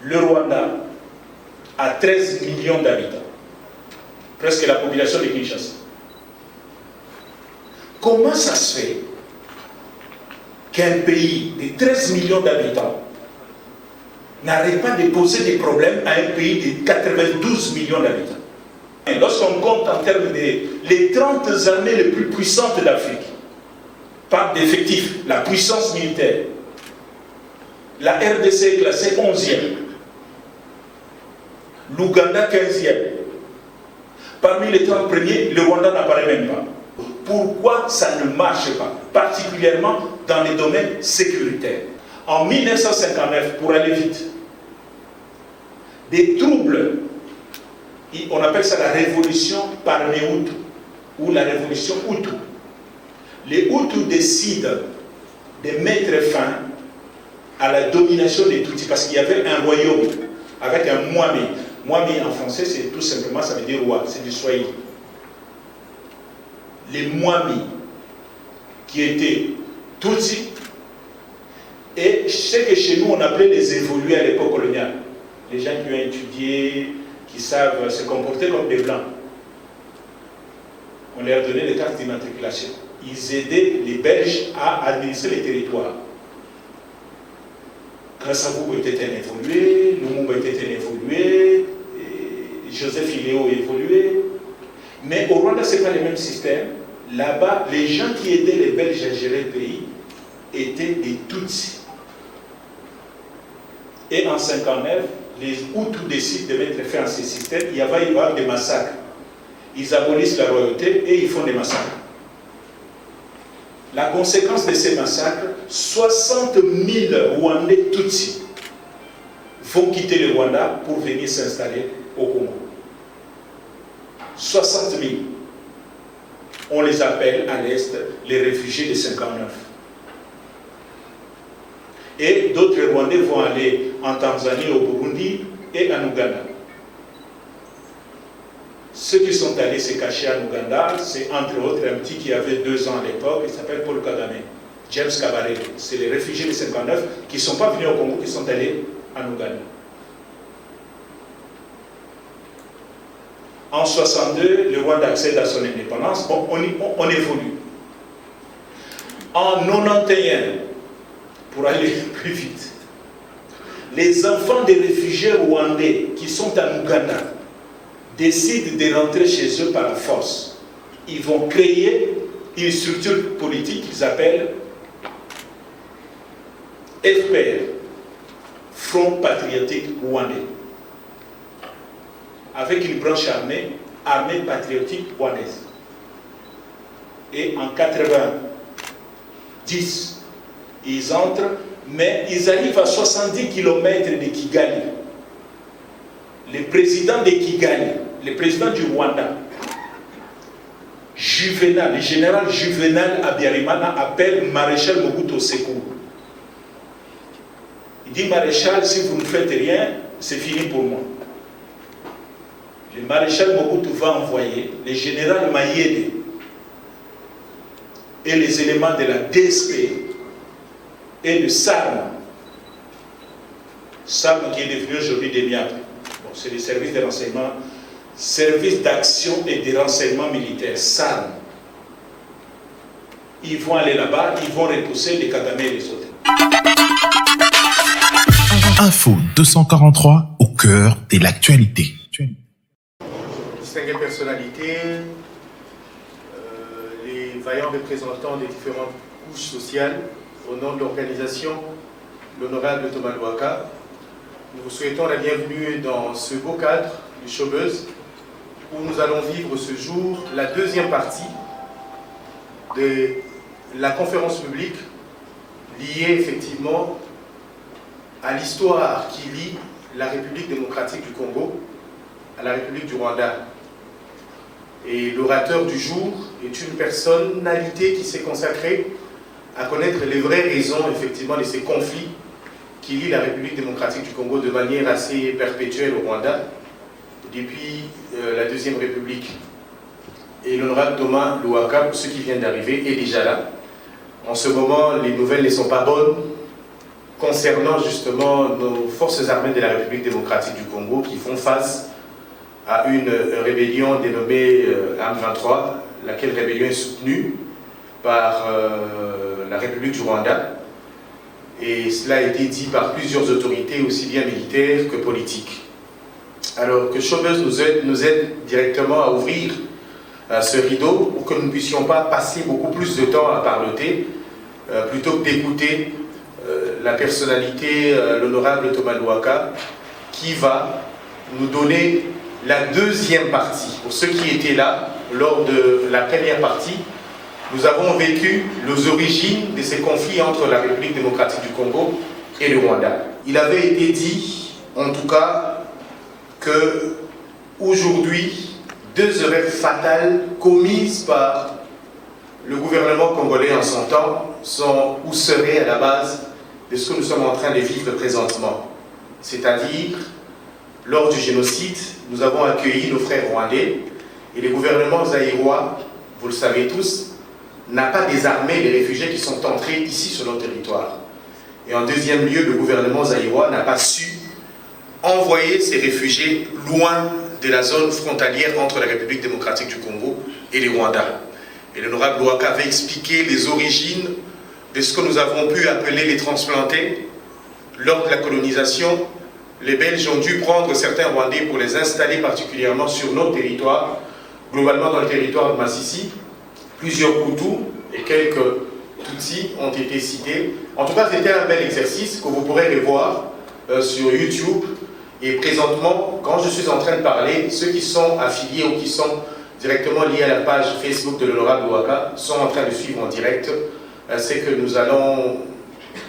Le Rwanda a 13 millions d'habitants, presque la population de Kinshasa. Comment ça se fait qu'un pays de 13 millions d'habitants n'arrête pas de poser des problèmes à un pays de 92 millions d'habitants? Lorsqu'on compte en termes les 30 armées les plus puissantes d'Afrique, par d'effectifs, la puissance militaire, la RDC est classée 11e, l'Ouganda 15e. Parmi les 30 premiers, le Rwanda n'apparaît même pas. Pourquoi ça ne marche pas, particulièrement dans les domaines sécuritaires? En 1959, pour aller vite, des troubles, on appelle ça la révolution par les Hutus, ou la révolution Hutu. Les Hutus décident de mettre fin à la domination des Tutsis, parce qu'il y avait un royaume avec un Mwami. Mwami en français, c'est tout simplement, ça veut dire roi, c'est du Swahili. Les Mwami, qui étaient Tutsis, et ce que chez nous on appelait les évolués à l'époque coloniale. Les gens qui ont étudié, qui savent se comporter comme des blancs. On leur donnait les cartes d'immatriculation. Ils aidaient les Belges à administrer les territoires. Kassabou était un évolué, Lumumba était un évolué, Joseph Iléo évolué. Mais au Rwanda, ce n'est pas le même système. Là-bas, les gens qui aidaient les Belges à gérer le pays étaient des Tutsis. Et en 1959, les Hutus décident de mettre fin à ces systèmes. Il va y avoir des massacres. Ils abolissent la royauté et ils font des massacres. La conséquence de ces massacres, 60 000 Rwandais Tutsis vont quitter le Rwanda pour venir s'installer au Congo. 60 000. On les appelle à l'Est les réfugiés de 59. Et d'autres Rwandais vont aller en Tanzanie, au Burundi et en Ouganda. Ceux qui sont allés se cacher en Ouganda, c'est entre autres un petit qui avait 2 ans à l'époque, il s'appelle Paul Kagame, James Kabarebe. C'est les réfugiés de 59 qui ne sont pas venus au Congo, qui sont allés en Ouganda. En 62, le Rwanda accède à son indépendance. Bon, on évolue. En 91, pour aller plus vite, les enfants des réfugiés rwandais qui sont en Ouganda décident de rentrer chez eux par la force. Ils vont créer une structure politique qu'ils appellent FPR, Front Patriotique Rwandais, avec une branche armée, Armée Patriotique Rwandaise. Et en 90, ils entrent, mais ils arrivent à 70 km de Kigali. Le président de Kigali, le président du Rwanda, Juvenal, le général Juvenal Habyarimana appelle Maréchal Mobutu au secours. Il dit: Maréchal, si vous ne faites rien, c'est fini pour moi. Le maréchal Mobutu va envoyer le général Mayele et les éléments de la DSP et le SARM. SARM qui est devenu aujourd'hui des MIAP. Bon, c'est le service de renseignement, service d'action et de renseignement militaire, SARM. Ils vont aller là-bas, ils vont repousser les Kagame et les autres. Info 243 au cœur de l'actualité. Distinguées personnalités, les vaillants représentants des différentes couches sociales, au nom de l'organisation, l'honorable Thomas Louaka, nous vous souhaitons la bienvenue dans ce beau cadre du Showbuzz, où nous allons vivre ce jour la deuxième partie de la conférence publique liée effectivement à l'histoire qui lie la République démocratique du Congo à la République du Rwanda. Et l'orateur du jour est une personnalité qui s'est consacrée à connaître les vraies raisons effectivement de ces conflits qui lient la République démocratique du Congo de manière assez perpétuelle au Rwanda depuis la Deuxième République. Et l'honorable Thomas Louaka, pour ceux qui viennent d'arriver, est déjà là. En ce moment, les nouvelles ne sont pas bonnes. concernant justement nos forces armées de la République démocratique du Congo qui font face à une rébellion dénommée M23, laquelle rébellion est soutenue par la République du Rwanda. Et cela a été dit par plusieurs autorités, aussi bien militaires que politiques. Alors que Showbuzz nous aide directement à ouvrir ce rideau pour que nous ne puissions pas passer beaucoup plus de temps à parloter, plutôt que d'écouter la personnalité, l'honorable Thomas Louaka, qui va nous donner la deuxième partie. Pour ceux qui étaient là, lors de la première partie, nous avons vécu les origines de ces conflits entre la République démocratique du Congo et le Rwanda. Il avait été dit, en tout cas, que aujourd'hui, deux erreurs fatales commises par le gouvernement congolais en son temps sont ou seraient à la base de ce que nous sommes en train de vivre présentement. C'est-à-dire, lors du génocide, nous avons accueilli nos frères rwandais et le gouvernement zaïrois, vous le savez tous, n'a pas désarmé les réfugiés qui sont entrés ici sur notre territoire. Et en deuxième lieu, le gouvernement zaïrois n'a pas su envoyer ces réfugiés loin de la zone frontalière entre la République démocratique du Congo et le Rwanda. Et l'honorable Louaka avait expliqué les origines de ce que nous avons pu appeler les transplantés. Lors de la colonisation, les Belges ont dû prendre certains Rwandais pour les installer particulièrement sur notre territoire, globalement dans le territoire de Massissi. Plusieurs Hutus et quelques Tutsis ont été cités. En tout cas, c'était un bel exercice que vous pourrez revoir sur YouTube. Et présentement, quand je suis en train de parler, ceux qui sont affiliés ou qui sont directement liés à la page Facebook de l'honorable Louaka sont en train de suivre en direct. C'est que nous allons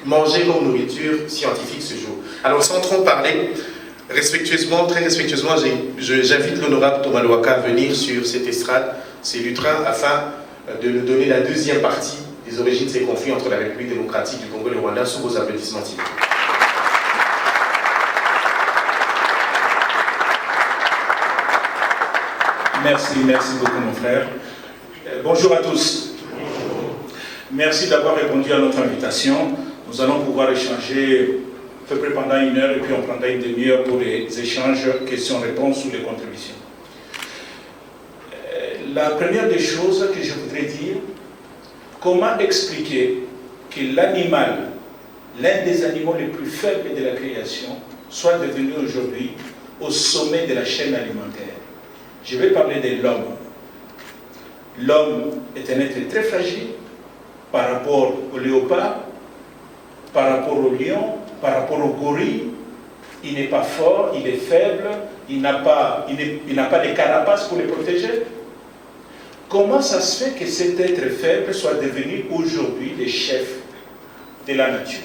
manger comme nourriture scientifique ce jour. Alors, sans trop parler, respectueusement, très respectueusement, j'invite l'honorable Thomas Louaka à venir sur cette estrade, c'est Lutrin, afin de nous donner la deuxième partie des origines de ces conflits entre la République démocratique du Congo et le Rwanda sous vos applaudissements. Merci beaucoup mon frère. Bonjour à tous. Merci d'avoir répondu à notre invitation. Nous allons pouvoir échanger à peu près pendant 1 heure et puis on prendra une demi-heure pour les échanges, questions-réponses ou les contributions. La première des choses que je voudrais dire, comment expliquer que l'animal, l'un des animaux les plus faibles de la création, soit devenu aujourd'hui au sommet de la chaîne alimentaire. Je vais parler de l'homme. L'homme est un être très fragile par rapport au léopard, par rapport au lion, par rapport au gorille. Il n'est pas fort, il est faible, il n'a pas de carapace pour le protéger. Comment ça se fait que cet être faible soit devenu aujourd'hui le chef de la nature?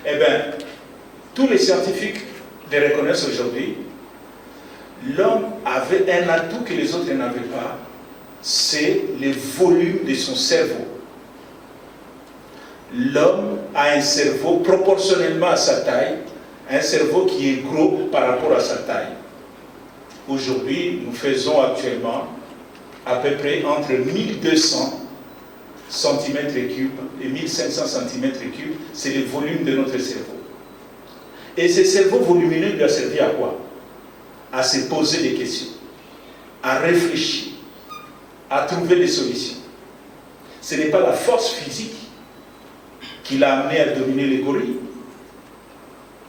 Eh bien, tous les scientifiques le reconnaissent aujourd'hui. L'homme avait un atout que les autres n'avaient pas, c'est le volume de son cerveau. L'homme a un cerveau proportionnellement à sa taille, un cerveau qui est gros par rapport à sa taille. Aujourd'hui, nous faisons actuellement à peu près entre 1200 cm3 et 1500 cm3, c'est le volume de notre cerveau. Et ce cerveau volumineux lui a servi à quoi? À se poser des questions, à réfléchir, à trouver des solutions. Ce n'est pas la force physique qui l'a amené à dominer les gorilles.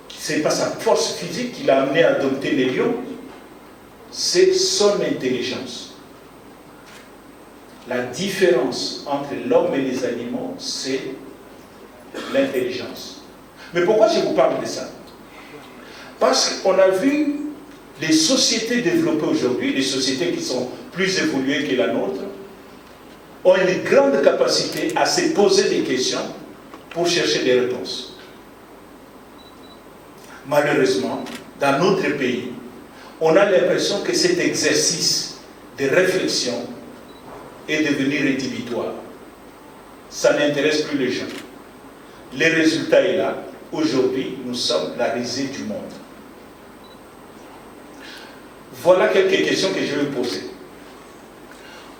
Ce n'est pas sa force physique qui l'a amené à dompter les lions. C'est son intelligence. La différence entre l'homme et les animaux, c'est l'intelligence. Mais pourquoi je vous parle de ça? Parce qu'on a vu les sociétés développées aujourd'hui, les sociétés qui sont plus évoluées que la nôtre, ont une grande capacité à se poser des questions pour chercher des réponses. Malheureusement, dans notre pays, on a l'impression que cet exercice de réflexion est devenu rédhibitoire. Ça n'intéresse plus les gens. Le résultat est là. Aujourd'hui, nous sommes la risée du monde. Voilà quelques questions que je vais vous poser.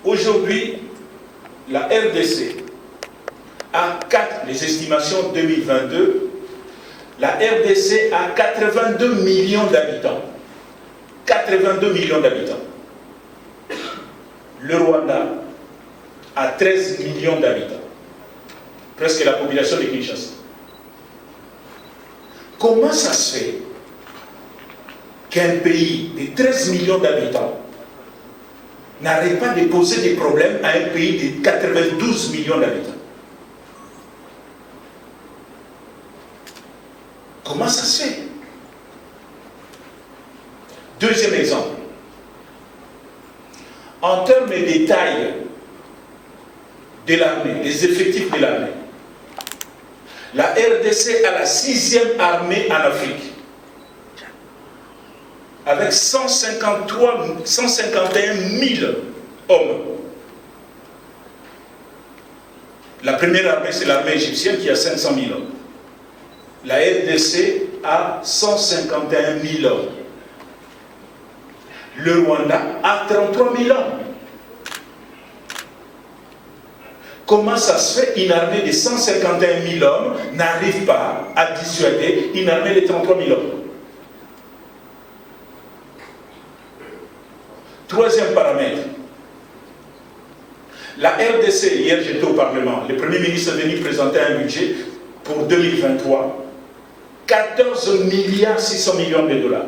Aujourd'hui, la RDC a les estimations 2022 La RDC a 82 millions d'habitants. 82 millions d'habitants. Le Rwanda a 13 millions d'habitants. Presque la population de Kinshasa. Comment ça se fait qu'un pays de 13 millions d'habitants n'arrête pas de poser des problèmes à un pays de 92 millions d'habitants? Comment ça se fait? Deuxième exemple. En termes de taille de l'armée, des effectifs de l'armée, la RDC a la 6e armée en Afrique, avec 151 000 hommes. La première armée, c'est l'armée égyptienne qui a 500 000 hommes. La RDC a 151 000 hommes. Le Rwanda a 33 000 hommes. Comment ça se fait qu'une armée de 151 000 hommes n'arrive pas à dissuader une armée de 33 000 hommes? Troisième paramètre. La RDC, hier j'étais au Parlement, le Premier ministre est venu présenter un budget pour 2023, 14 milliards 600 millions de dollars.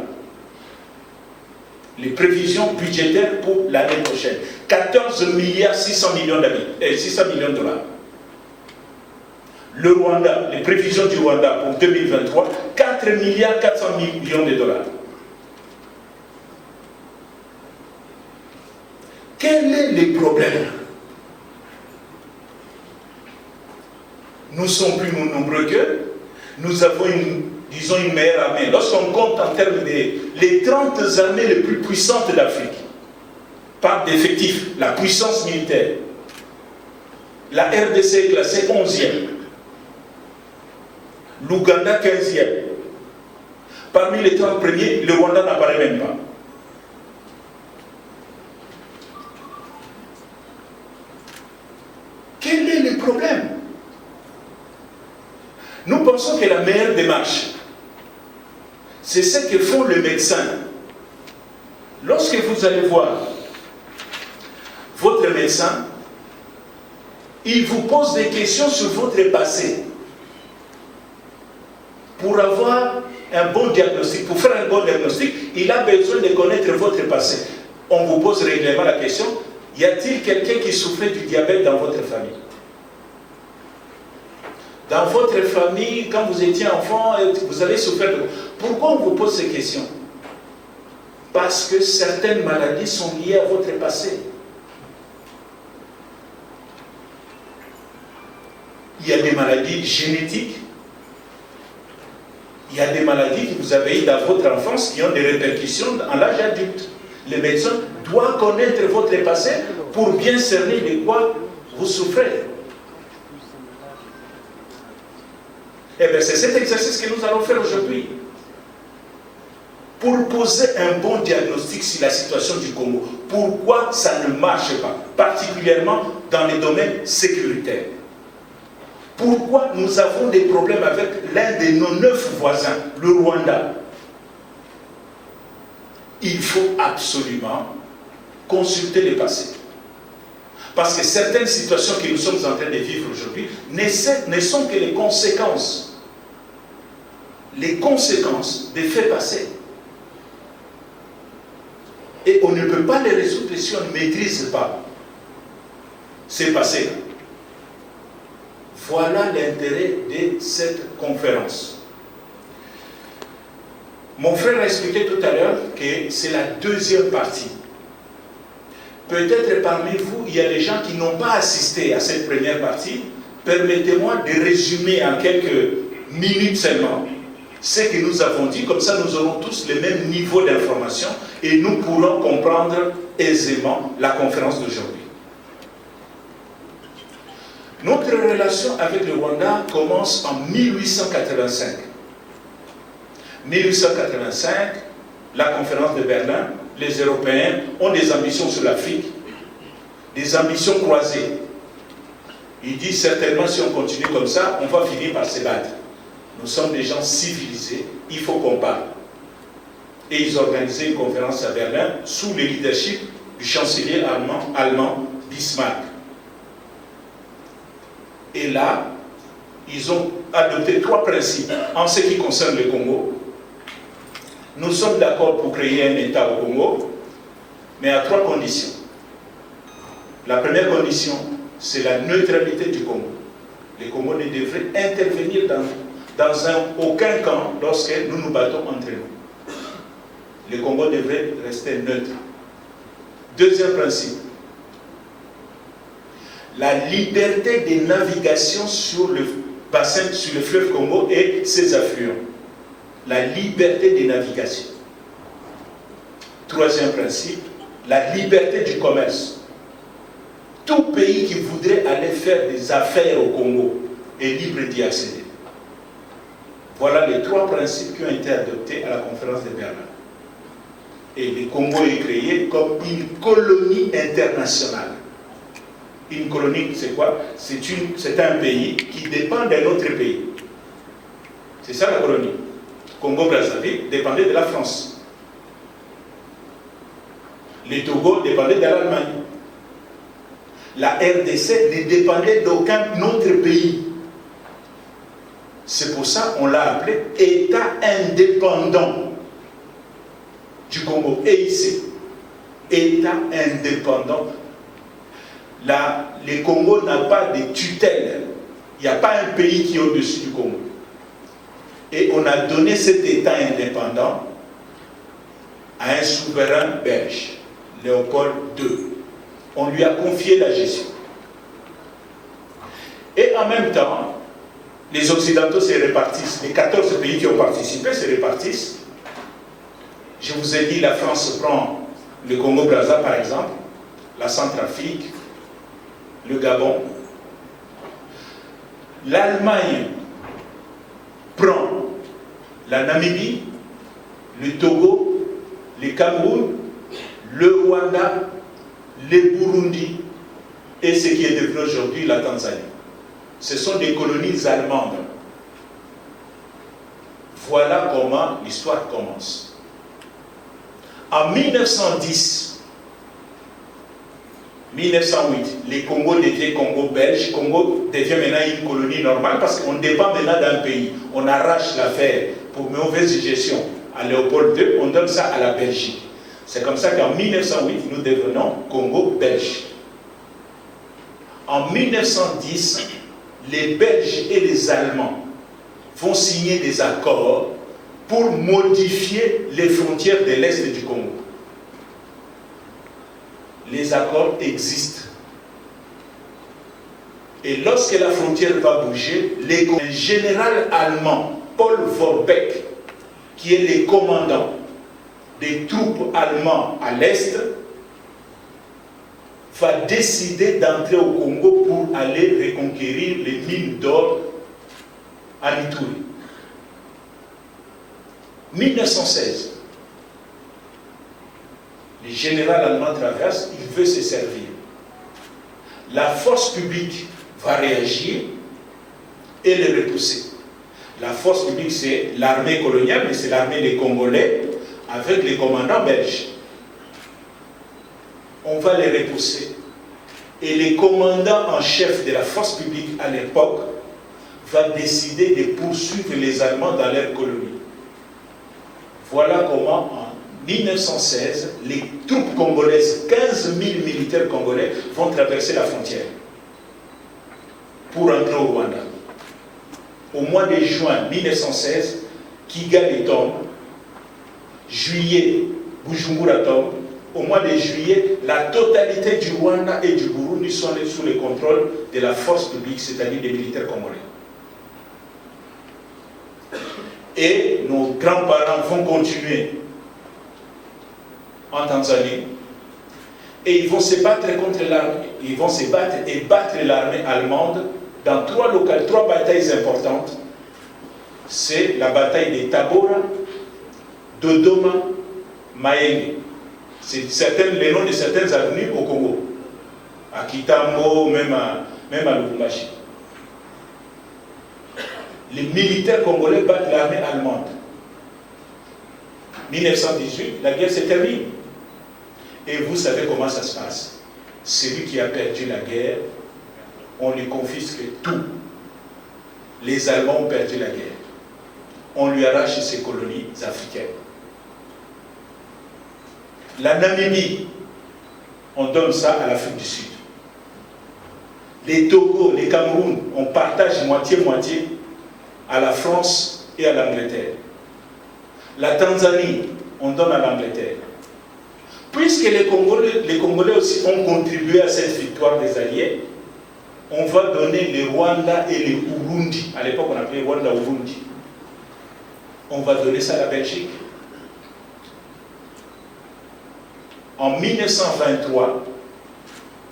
Les prévisions budgétaires pour l'année prochaine. 14 milliards 600 millions de dollars. Le Rwanda, les prévisions du Rwanda pour 2023, 4 milliards 400 millions de dollars. Quel est le problème? Nous sommes plus nombreux qu'eux. Nous avons une meilleure armée. Lorsqu'on compte en termes les 30 armées les plus puissantes d'Afrique, par d'effectifs, la puissance militaire, la RDC est classée 11e, l'Ouganda 15e. Parmi les 30 premiers, le Rwanda n'apparaît même pas. Quel est le problème? Nous pensons que la meilleure démarche, c'est ce que font les médecins. Lorsque vous allez voir votre médecin, il vous pose des questions sur votre passé pour avoir un bon diagnostic. Pour faire un bon diagnostic, il a besoin de connaître votre passé. On vous pose régulièrement la question, y a-t-il quelqu'un qui souffrait du diabète dans votre famille? Dans votre famille, quand vous étiez enfant, vous avez souffert de... Pourquoi on vous pose ces questions? Parce que certaines maladies sont liées à votre passé. Il y a des maladies génétiques, il y a des maladies que vous avez eues dans votre enfance qui ont des répercussions à l'âge adulte. Les médecins doivent connaître votre passé pour bien cerner de quoi vous souffrez. Eh bien, c'est cet exercice que nous allons faire aujourd'hui. Pour poser un bon diagnostic sur la situation du Congo. Pourquoi ça ne marche pas, particulièrement dans les domaines sécuritaires. Pourquoi nous avons des problèmes avec l'un de nos 9 voisins, le Rwanda. Il faut absolument consulter le passé. Parce que certaines situations que nous sommes en train de vivre aujourd'hui ne sont que les conséquences des faits passés. Et on ne peut pas les résoudre si on ne maîtrise pas ces passés. Voilà l'intérêt de cette conférence. Mon frère a expliqué tout à l'heure que c'est la deuxième partie. Peut-être parmi vous, il y a des gens qui n'ont pas assisté à cette première partie. Permettez-moi de résumer en quelques minutes seulement ce que nous avons dit. Comme ça, nous aurons tous le même niveau d'information et nous pourrons comprendre aisément la conférence d'aujourd'hui. Notre relation avec le Rwanda commence en 1885. 1885, la conférence de Berlin, les Européens ont des ambitions sur l'Afrique, des ambitions croisées. Ils disent certainement si on continue comme ça, on va finir par se battre. Nous sommes des gens civilisés, il faut qu'on parle. Et ils organisaient une conférence à Berlin sous le leadership du chancelier allemand Bismarck. Et là, ils ont adopté 3 principes en ce qui concerne le Congo. Nous sommes d'accord pour créer un État au Congo, mais à 3 conditions. La première condition, c'est la neutralité du Congo. Le Congo ne devrait intervenir dans aucun camp lorsque nous nous battons entre nous. Le Congo devrait rester neutre. Deuxième principe, la liberté de navigation sur le bassin, sur le fleuve Congo et ses affluents. La liberté de navigation. Troisième principe, la liberté du commerce. Tout pays qui voudrait aller faire des affaires au Congo est libre d'y accéder. Voilà les 3 principes qui ont été adoptés à la conférence de Berlin. Et le Congo est créé comme une colonie internationale. Une colonie, c'est quoi? C'est un pays qui dépend d'un autre pays. C'est ça la colonie. Congo-Brazzaville dépendait de la France. Le Togo dépendait de l'Allemagne. La RDC ne dépendait d'aucun autre pays. C'est pour ça qu'on l'a appelé État indépendant du Congo. EIC. État indépendant. Le Congo n'a pas de tutelle. Il n'y a pas un pays qui est au-dessus du Congo. Et on a donné cet État indépendant à un souverain belge, Léopold II. On lui a confié la gestion. Et en même temps, les Occidentaux se répartissent. Les 14 pays qui ont participé se répartissent. Je vous ai dit, la France prend le Congo-Brazza par exemple, la Centrafrique, le Gabon. L'Allemagne prend la Namibie, le Togo, le Cameroun, le Rwanda, le Burundi et ce qui est devenu aujourd'hui la Tanzanie. Ce sont des colonies allemandes. Voilà comment l'histoire commence. En 1910, 1908, les Congo devient Congo belge. Congo devient maintenant une colonie normale parce qu'on dépend maintenant d'un pays. On arrache l'affaire pour mauvaise gestion à Léopold II, on donne ça à la Belgique. C'est comme ça qu'en 1908, nous devenons Congo belge. En 1910, les Belges et les Allemands vont signer des accords pour modifier les frontières de l'Est du Congo. Les accords existent. Et lorsque la frontière va bouger, un général allemand, Paul Vorbeck, qui est le commandant des troupes allemandes à l'Est, va décider d'entrer au Congo pour aller reconquérir les mines d'or à Ituri. 1916. Le général allemand traverse, il veut se servir. La force publique va réagir et le repousser. La force publique, c'est l'armée coloniale, mais c'est l'armée des Congolais avec les commandants belges. On va les repousser. Et le commandant en chef de la force publique à l'époque va décider de poursuivre les Allemands dans leur colonie. Voilà comment en 1916, les troupes congolaises, 15 000 militaires congolais, vont traverser la frontière pour entrer au Rwanda. Au mois de juin 1916, Kigali tombe, juillet, Bujumbura tombe. Au mois de juillet, la totalité du Rwanda et du Burundi sont sous le contrôle de la force publique, c'est-à-dire des militaires congolais. Et nos grands-parents vont continuer en Tanzanie et ils vont se battre contre l'armée. Ils vont se battre et battre l'armée allemande dans 3 batailles importantes. C'est la bataille de Tabora, Dodoma, Mayenge. C'est les noms de certaines avenues au Congo. À Kitambo, même à Lubumbashi. les militaires congolais battent l'armée allemande. 1918, la guerre se termine. Et vous savez comment ça se passe. Celui qui a perdu la guerre, on lui confisque tout. Les Allemands ont perdu la guerre. On lui arrache ses colonies africaines. La Namibie, on donne ça à l'Afrique du Sud. Les Togo, les Cameroun, on partage moitié-moitié à la France et à l'Angleterre. La Tanzanie, on donne à l'Angleterre. Puisque les Congolais aussi ont contribué à cette victoire des Alliés, on va donner les Rwanda et les Urundi. À l'époque, on appelait Rwanda Urundi. On va donner ça à la Belgique. En 1923,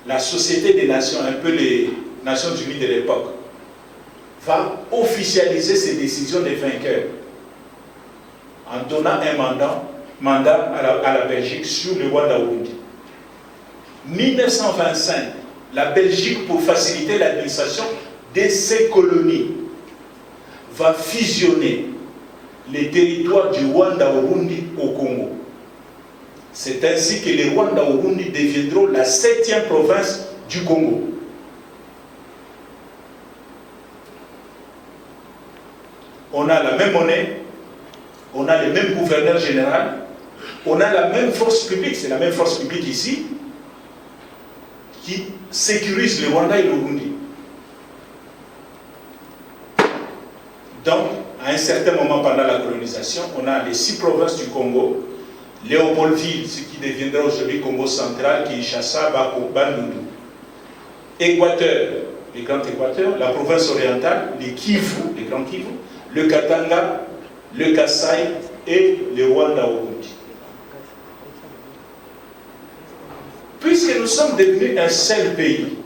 la Société des Nations, un peu les Nations Unies de l'époque, va officialiser ces décisions des vainqueurs en donnant un mandat à la Belgique sur le Rwanda-Urundi. 1925, la Belgique, pour faciliter l'administration de ses colonies, va fusionner les territoires du Rwanda-Urundi au Congo. C'est ainsi que les Rwanda-Urundi deviendront la 7e province du Congo. On a la même monnaie, on a le même gouverneur général, on a la même force publique, c'est la même force publique ici, qui sécurise le Rwanda et le Burundi. Donc, à un certain moment pendant la colonisation, on a les 6 provinces du Congo, Léopoldville, ce qui deviendra aujourd'hui Congo central, Kinshasa, Bandundu. Équateur, le Grand Équateur, la province orientale, les Kivu, les Grands Kivu, le Katanga, le Kasaï et le Rwanda-Urundi. Puisque nous sommes devenus un seul pays,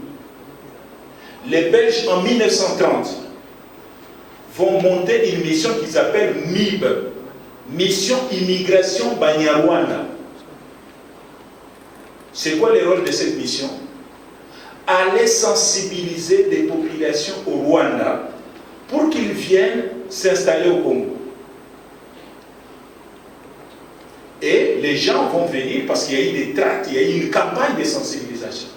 les Belges en 1930 vont monter une mission qu'ils appellent MIB, Mission Immigration Banyarwanda. C'est quoi le rôle de cette mission? Aller sensibiliser les populations au Rwanda pour qu'ils viennent s'installer au Congo. Et les gens vont venir parce qu'il y a eu des tracts, il y a eu une campagne de sensibilisation.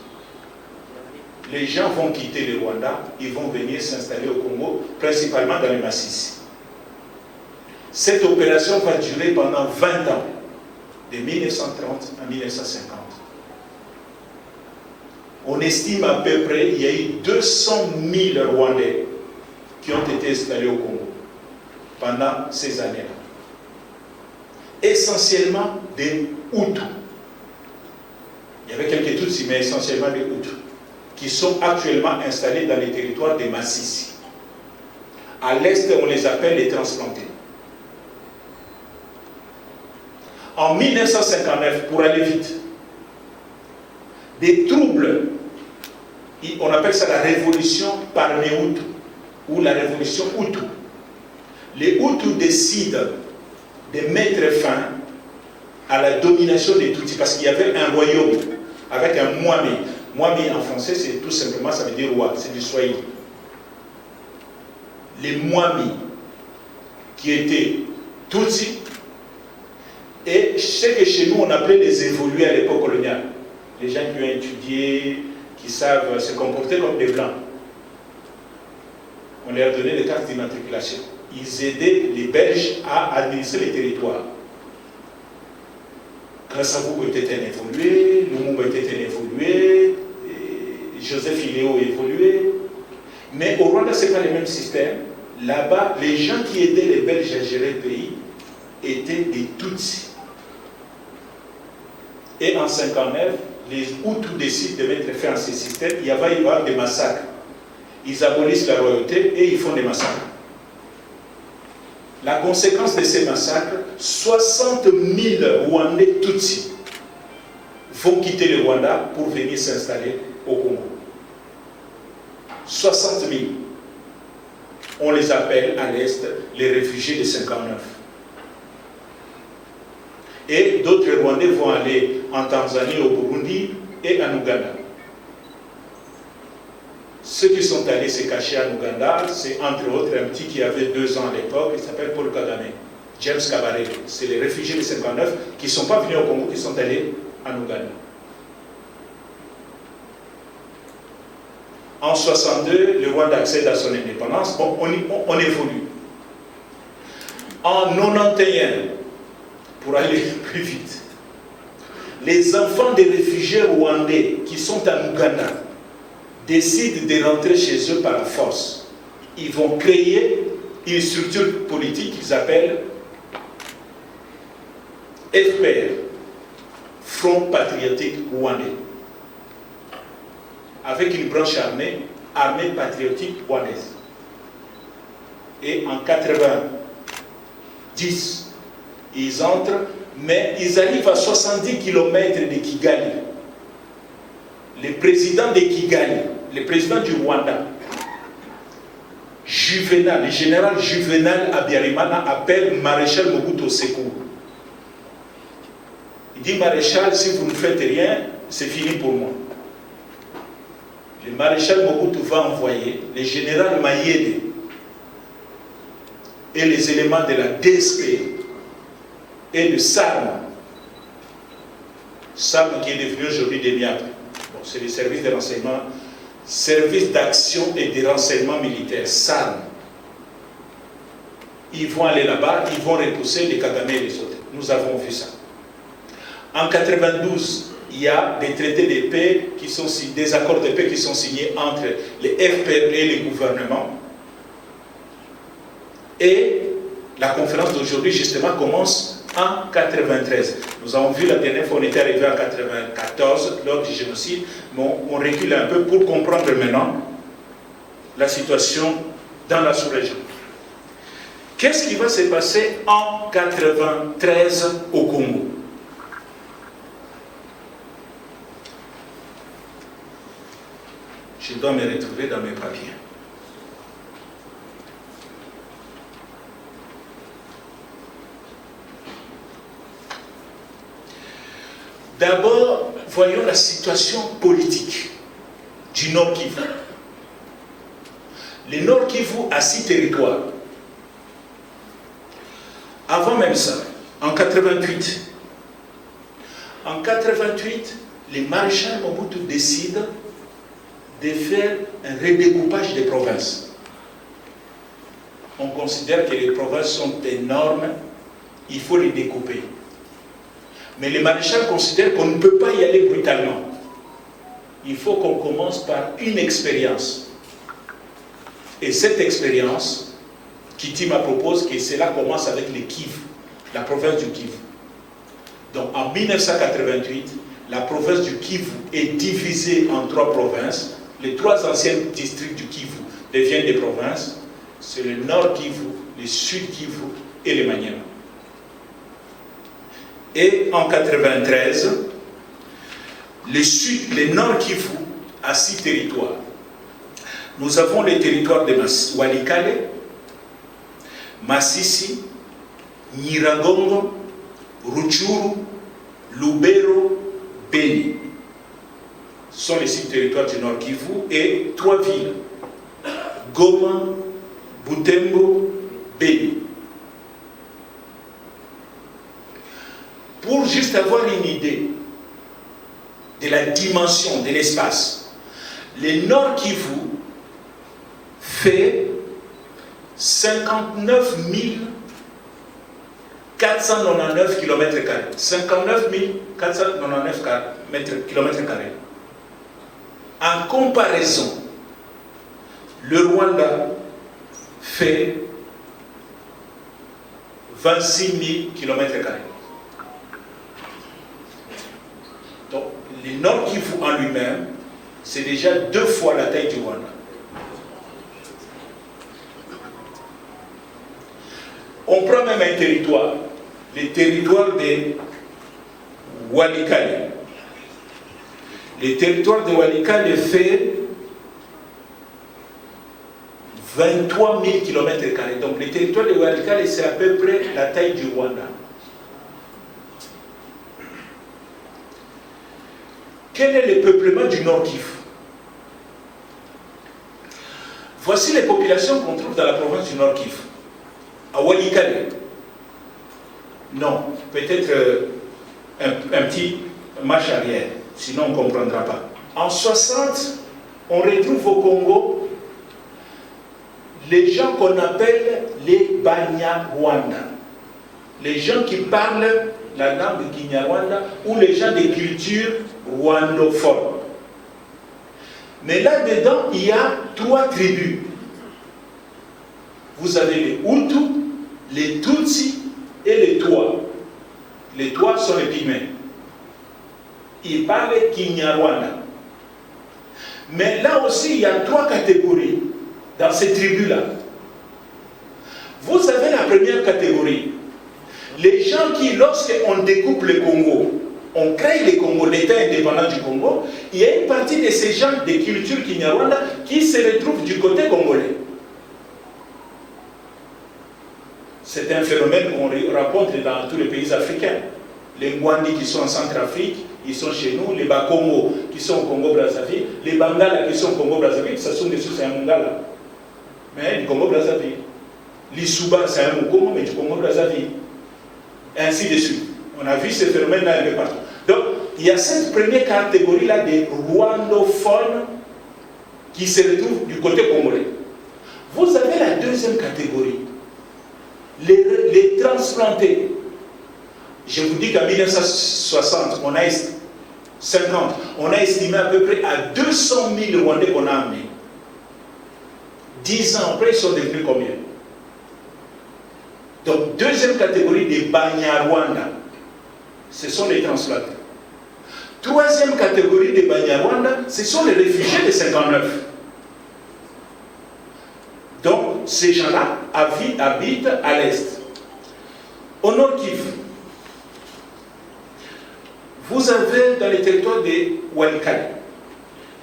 Les gens vont quitter le Rwanda, ils vont venir s'installer au Congo, principalement dans les Massissi. Cette opération va durer pendant 20 ans, de 1930 à 1950. On estime à peu près qu'il y a eu 200 000 Rwandais qui ont été installés au Congo pendant ces années-là. Essentiellement des Hutus. Il y avait quelques Tutsis, mais essentiellement des Hutus, qui sont actuellement installés dans les territoires des Massissi. À l'est, on les appelle les transplantés. En 1959, pour aller vite, des troubles, on appelle ça la révolution parmi Hutus, ou la révolution Hutu. Les Hutus décident de mettre fin à la domination des Tutsis, parce qu'il y avait un royaume avec un Mwami. Mwami en français, c'est tout simplement, ça veut dire roi, c'est du Swahili. Les Mwami, qui étaient Tutsis, et ce que chez nous on appelait les évolués à l'époque coloniale. Les gens qui ont étudié, qui savent se comporter comme des blancs. On leur donnait des cartes d'immatriculation. Ils aidaient les Belges à administrer les territoires. Kasavubu était un évolué, Lumumba était un évolué, Joseph Iléo évolué. Mais au Rwanda, ce n'est pas le même système. Là-bas, les gens qui aidaient les Belges à gérer le pays étaient des Tutsis. Et en 1959, les Hutus décident de mettre fin à ces systèmes. Il va y avoir des massacres. Ils abolissent la royauté et ils font des massacres. La conséquence de ces massacres, 60 000 Rwandais Tutsis vont quitter le Rwanda pour venir s'installer au Congo. 60 000. On les appelle à l'Est les réfugiés de 1959. Et d'autres Rwandais vont aller en Tanzanie, au Burundi et en Ouganda. Ceux qui sont allés se cacher en Ouganda, c'est entre autres un petit qui avait 2 ans à l'époque, il s'appelle Paul Kagame, James Kabarebe. C'est les réfugiés de 59 qui ne sont pas venus au Congo, qui sont allés en Ouganda. En 62, le Rwanda accède à son indépendance. Bon, on évolue. En 91, pour aller plus vite, les enfants des réfugiés rwandais qui sont en Ouganda décident de rentrer chez eux par la force. Ils vont créer une structure politique qu'ils appellent FPR, Front Patriotique Rwandais, avec une branche armée patriotique rwandaise. Et en 90, ils entrent, mais ils arrivent à 70 km de Kigali. Le président de Kigali, le président du Rwanda, Juvenal, le général Juvenal Habyarimana appelle Maréchal Mobutu au secours. Il dit: Maréchal, si vous ne faites rien, c'est fini pour moi. Le maréchal Mobutu va envoyer le général Mayede et les éléments de la DSP et de SARM. SARM qui est devenu aujourd'hui des MIAP. Bon, c'est le service de renseignement, service d'action et de renseignement militaire, SARM. Ils vont aller là-bas, ils vont repousser les Kagame et les autres. Nous avons vu ça. En 92, il y a des traités de paix qui sont des accords de paix qui sont signés entre les FPR et les gouvernements. Et la conférence d'aujourd'hui, justement, commence en 93. Nous avons vu la dernière fois, on était arrivé en 94, lors du génocide, mais on recule un peu pour comprendre maintenant la situation dans la sous-région. Qu'est-ce qui va se passer en 93 au Congo? Je dois me retrouver dans mes papiers. D'abord, voyons la situation politique du Nord Kivu. Le Nord Kivu a 6 territoires. Avant même ça, en 88, les maréchals Mobutu décident de faire un redécoupage des provinces. On considère que les provinces sont énormes, il faut les découper. Mais les maréchals considèrent qu'on ne peut pas y aller brutalement. Il faut qu'on commence par une expérience. Et cette expérience, Kitima propose que cela commence avec les Kivu, la province du Kivu. Donc en 1988, la province du Kivu est divisée en 3 provinces. Les 3 anciens districts du Kivu deviennent des provinces. C'est le Nord Kivu, le Sud Kivu et le Maniema. Et en 1993, le Nord Kivu a 6 territoires. Nous avons les territoires de Walikale, Masisi, Nyiragongo, Rutshuru, Lubero, Beni. Ce sont les 6 territoires du Nord Kivu et 3 villes, Goma, Butembo, Beni. Pour juste avoir une idée de la dimension de l'espace, le Nord Kivu fait 59 499 km². 59 499 km². En comparaison, le Rwanda fait 26 000 km². Donc, le Nord Kivu en lui-même, c'est déjà 2 fois la taille du Rwanda. On prend même un territoire, le territoire de Walikale. Le territoire de Walikale fait 23 000 km². Donc le territoire de Walikale, c'est à peu près la taille du Rwanda. Quel est le peuplement du Nord Kivu? Voici les populations qu'on trouve dans la province du Nord Kivu. À Walikale. Non, peut-être un petit marche arrière, sinon on ne comprendra pas. En 60, on retrouve au Congo les gens qu'on appelle les Banyarwanda. Les gens qui parlent la langue Kinyarwanda ou les gens de culture rwandophone. Mais là-dedans, il y a 3 tribus. Vous avez les Hutus, les Tutsis et les Twa. Les Twa sont les Pygmées. Ils parlent Kinyarwanda. Mais là aussi, il y a 3 catégories dans ces tribus-là. Vous avez la première catégorie. Les gens qui, lorsqu'on découpe le Congo, on crée le Congo, l'État indépendant du Congo, il y a une partie de ces gens de culture Kinyarwanda qui se retrouvent du côté congolais. C'est un phénomène qu'on rencontre dans tous les pays africains. Les Ngwandi qui sont en Centrafrique, ils sont chez nous. Les Bakongo qui sont au Congo-Brazzaville. Les Bangala qui sont au Congo-Brazzaville, ça sont des sous, c'est un Mongala. Mais du Congo-Brazzaville. L'Issouba, c'est un Mukongo, mais du Congo-Brazzaville. Ainsi de suite. On a vu ce phénomène-là un peu partout. Donc, il y a cette première catégorie-là des rwandophones qui se retrouvent du côté congolais. Vous avez la deuxième catégorie, les transplantés. Je vous dis qu'en 1960, on a estimé à peu près à 200 000 Rwandais qu'on a amenés. 10 ans après, ils sont devenus combien? Donc, deuxième catégorie des Banyarwanda, ce sont les transplantés. Troisième catégorie des Banyarwanda, ce sont les réfugiés de 59. Donc, ces gens-là habitent à l'est. Au Nord Kivu, vous avez dans les territoires des Walikale,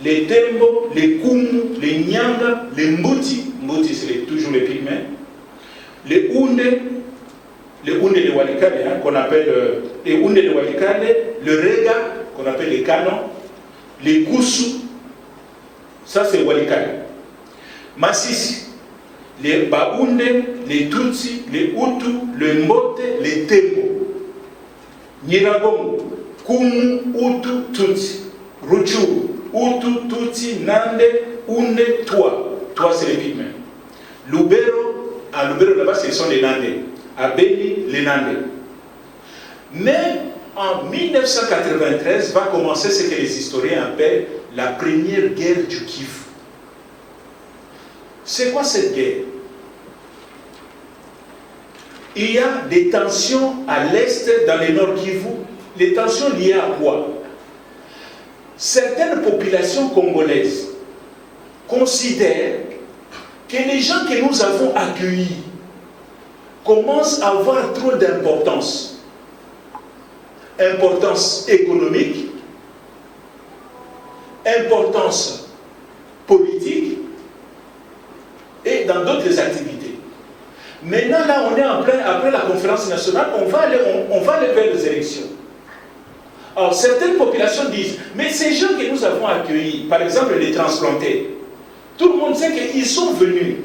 les Tembo, les Kumu, les Nyanga, les Mbuti, Mbuti c'est toujours les Pygmées, les Hunde de Walikale, hein, qu'on appelle les Hunde de Walikale, le Rega, qu'on appelle les Canons, les Kusu, ça c'est Walikale. Masisi, les Baounde, les Tutsi, les Hutu, les Mbote, les Tembo, Nyiragongo, Kumu, Hutu, Tutsi, Rutshuru, Hutu, Tutsi, Nande, Hunde, Twa. Twa c'est les Pygmées. Lubero, à Lubero là-bas ce sont les Nandais. À Beni, les Nandais. Mais en 1993 va commencer ce que les historiens appellent la première guerre du Kivu. C'est quoi cette guerre? Il y a des tensions à l'est dans le Nord Kivu. Les tensions liées à quoi? Certaines populations congolaises considèrent que les gens que nous avons accueillis commencent à avoir trop d'importance. Importance économique, importance politique et dans d'autres activités. Maintenant, là, on est en plein, après la conférence nationale, on va aller vers les élections. Alors, certaines populations disent, mais ces gens que nous avons accueillis, par exemple les transplantés, tout le monde sait qu'ils sont venus.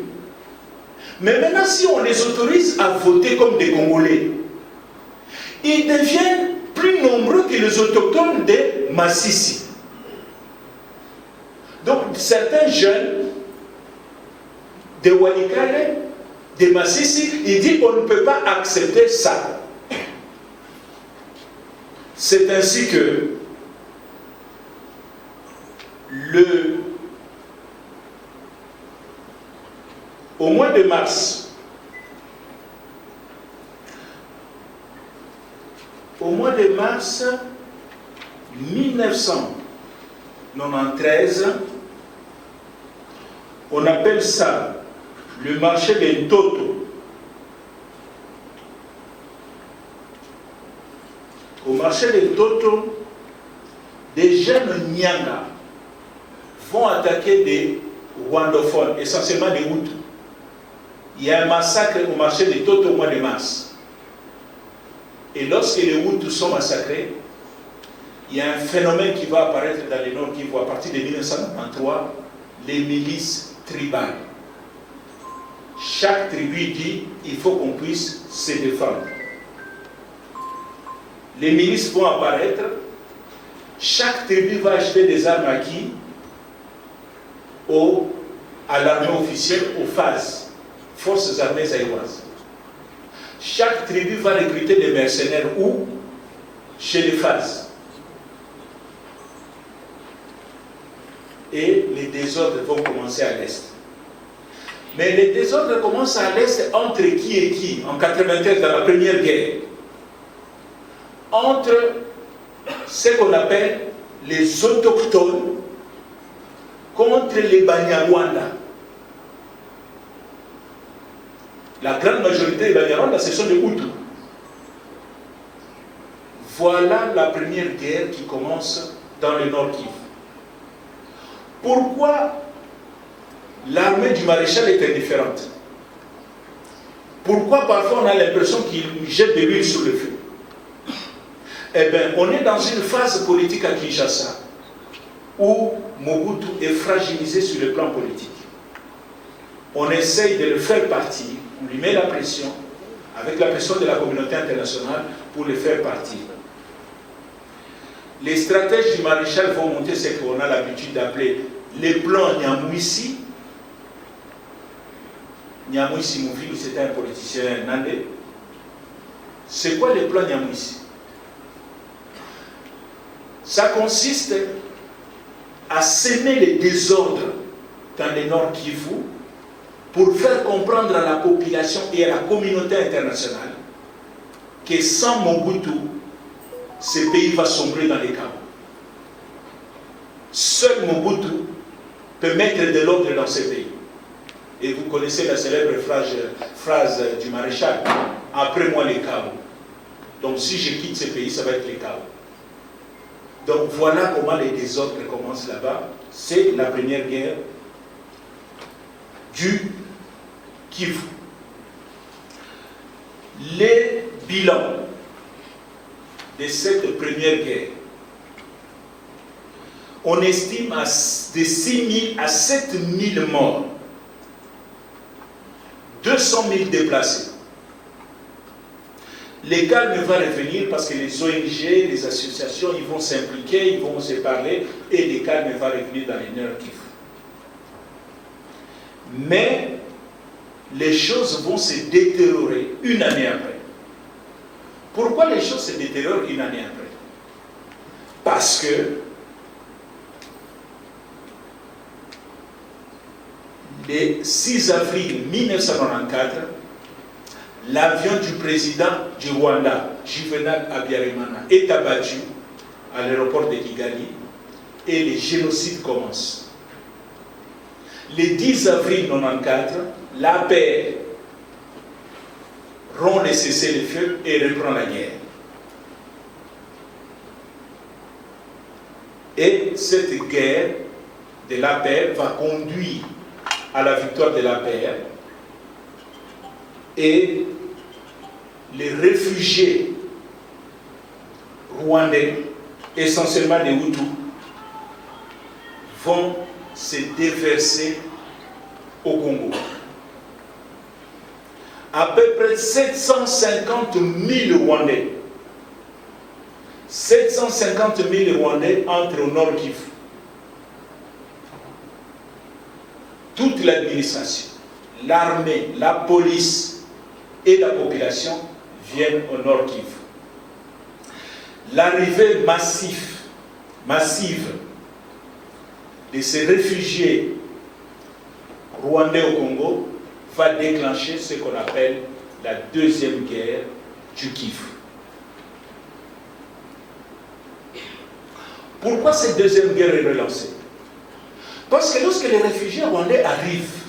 Mais maintenant, si on les autorise à voter comme des Congolais, ils deviennent plus nombreux que les autochtones de Masisi. Donc, certains jeunes de Walikale, de Masisi, ils disent on ne peut pas accepter ça. C'est ainsi que au mois de mars, au mois de mars 1993, on appelle ça le marché des Toto. Au marché des Toto, des jeunes Nyanga vont attaquer des rwandophones, essentiellement des Hutus. Il y a un massacre au marché des Toto au mois de mars. Et lorsque les Hutus sont massacrés, il y a un phénomène qui va apparaître dans le Nord Kivu à partir de 1993, les milices tribales. chaque tribu dit il faut qu'on puisse se défendre. Les milices vont apparaître, chaque tribu va acheter des armes à qui? À l'armée officielle, aux FAZ, Forces armées zaïroises. Chaque tribu va recruter des mercenaires où? Chez les FAZ. Et les désordres vont commencer à l'est. Mais les désordres commencent à l'est entre qui et qui? En 93, dans la première guerre. Entre ce qu'on appelle les autochtones contre les Banyarwanda. La grande majorité des Banyarwanda, ce sont des Hutus. Voilà la première guerre qui commence dans le Nord Kivu. Pourquoi l'armée du maréchal est indifférente? Pourquoi parfois on a l'impression qu'il jette de l'huile sur le feu? Eh bien, on est dans une phase politique à Kinshasa où Mobutu est fragilisé sur le plan politique. On essaye de le faire partir, on lui met la pression, avec la pression de la communauté internationale, pour le faire partir. Les stratèges du maréchal vont monter ce qu'on a l'habitude d'appeler les plans Nyamwisi. Nyamwisi Mouvili, c'était un politicien nandé. C'est quoi les plans Nyamwisi? Ça consiste à semer les désordres dans le Nord Kivu pour faire comprendre à la population et à la communauté internationale que sans Mobutu, ce pays va sombrer dans les chaos. Seul Mobutu peut mettre de l'ordre dans ce pays. Et vous connaissez la célèbre phrase du maréchal, après moi les chaos. Donc si je quitte ce pays, ça va être les chaos. Donc voilà comment les désordres commencent là-bas. C'est la première guerre du Kivu. Les bilans de cette première guerre, on estime de 6 000 à 7 000 morts, 200 000 déplacés. Le calme va revenir parce que les ONG, les associations, ils vont s'impliquer, ils vont se parler et le calme va revenir dans les Nord Kivu. Mais les choses vont se détériorer une année après. Pourquoi les choses se détériorent une année après? Parce que le 6 avril 1994, l'avion du président du Rwanda, Juvenal Habyarimana, est abattu à l'aéroport de Kigali et le génocide commence. Le 10 avril 1994, l'APR rompt le cessez-le-feu et reprend la guerre. Et cette guerre de l'APR va conduire à la victoire de l'APR et les réfugiés rwandais, essentiellement des Hutus, vont se déverser au Congo. À peu près 750 000 Rwandais. 750 000 Rwandais entrent au Nord Kivu. Toute l'administration, l'armée, la police et la population viennent au Nord Kivu. L'arrivée massive de ces réfugiés rwandais au Congo va déclencher ce qu'on appelle la deuxième guerre du Kivu. Pourquoi cette deuxième guerre est relancée? Parce que lorsque les réfugiés rwandais arrivent,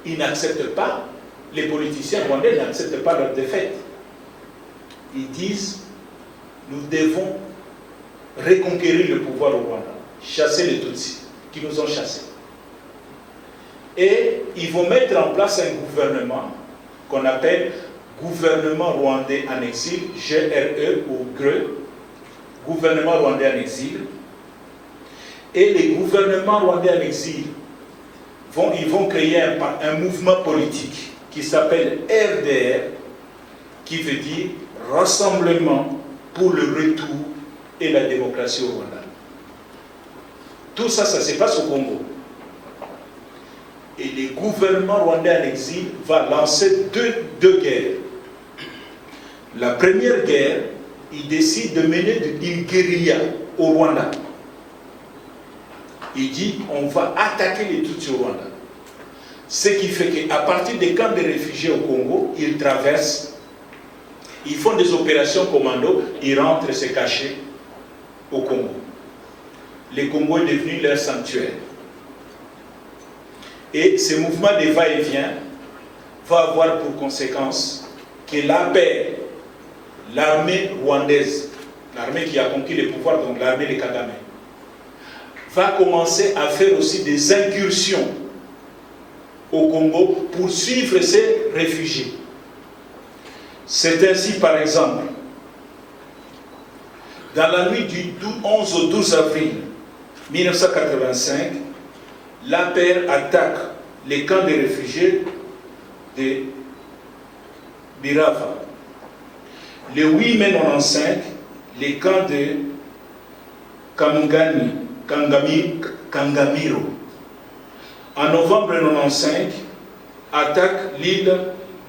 ils n'acceptent pas, les politiciens rwandais n'acceptent pas leur défaite. Ils disent, nous devons reconquérir le pouvoir au Rwanda, chasser les Tutsis qui nous ont chassés. Et ils vont mettre en place un gouvernement qu'on appelle gouvernement rwandais en exil, GRE ou GRE, gouvernement rwandais en exil. Et les gouvernements rwandais en exil ils vont créer un mouvement politique qui s'appelle RDR, qui veut dire Rassemblement pour le retour et la démocratie au Rwanda. Tout ça, ça se passe au Congo. Et le gouvernement rwandais en exil va lancer deux guerres. La première guerre, il décide de mener une guérilla au Rwanda. Il dit, on va attaquer les Tutsis au Rwanda. Ce qui fait qu'à partir des camps de réfugiés au Congo, ils traversent, ils font des opérations commando, ils rentrent se cacher au Congo. Le Congo est devenu leur sanctuaire. Et ce mouvement de va-et-vient va avoir pour conséquence que l'APR, l'armée rwandaise, l'armée qui a conquis le pouvoir, donc l'armée de Kagame, va commencer à faire aussi des incursions au Congo pour suivre ces réfugiés. C'est ainsi, par exemple, dans la nuit du 11 au 12 avril 1985, l'APR attaque les camps de réfugiés de Birava. Le 8 mai 1995, les camps de Kangamiro. En novembre 1995, attaque l'île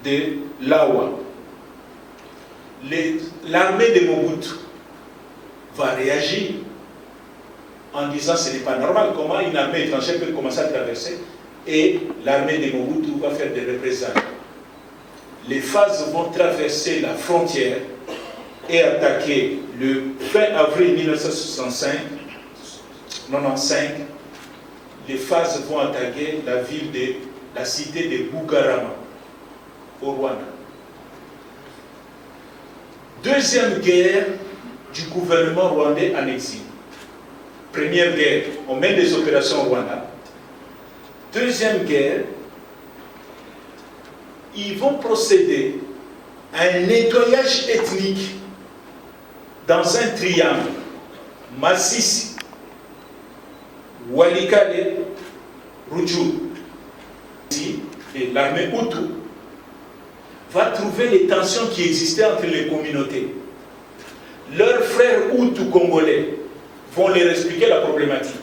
de Lawa. L'armée de Mobutu va réagir en disant ce n'est pas normal, comment une armée étrangère peut commencer à traverser, et l'armée de Mobutu va faire des représailles. Les phases vont traverser la frontière et attaquer le 20 avril 1995, les phases vont attaquer la ville de la cité de Bugarama, au Rwanda. Deuxième guerre du gouvernement rwandais en exil. Première guerre, on mène des opérations au Rwanda. Deuxième guerre, ils vont procéder à un nettoyage ethnique dans un triangle. Masisi, Walikale, Rutshuru. Et l'armée Hutu va trouver les tensions qui existaient entre les communautés. Leurs frères Hutu congolais vont leur expliquer la problématique.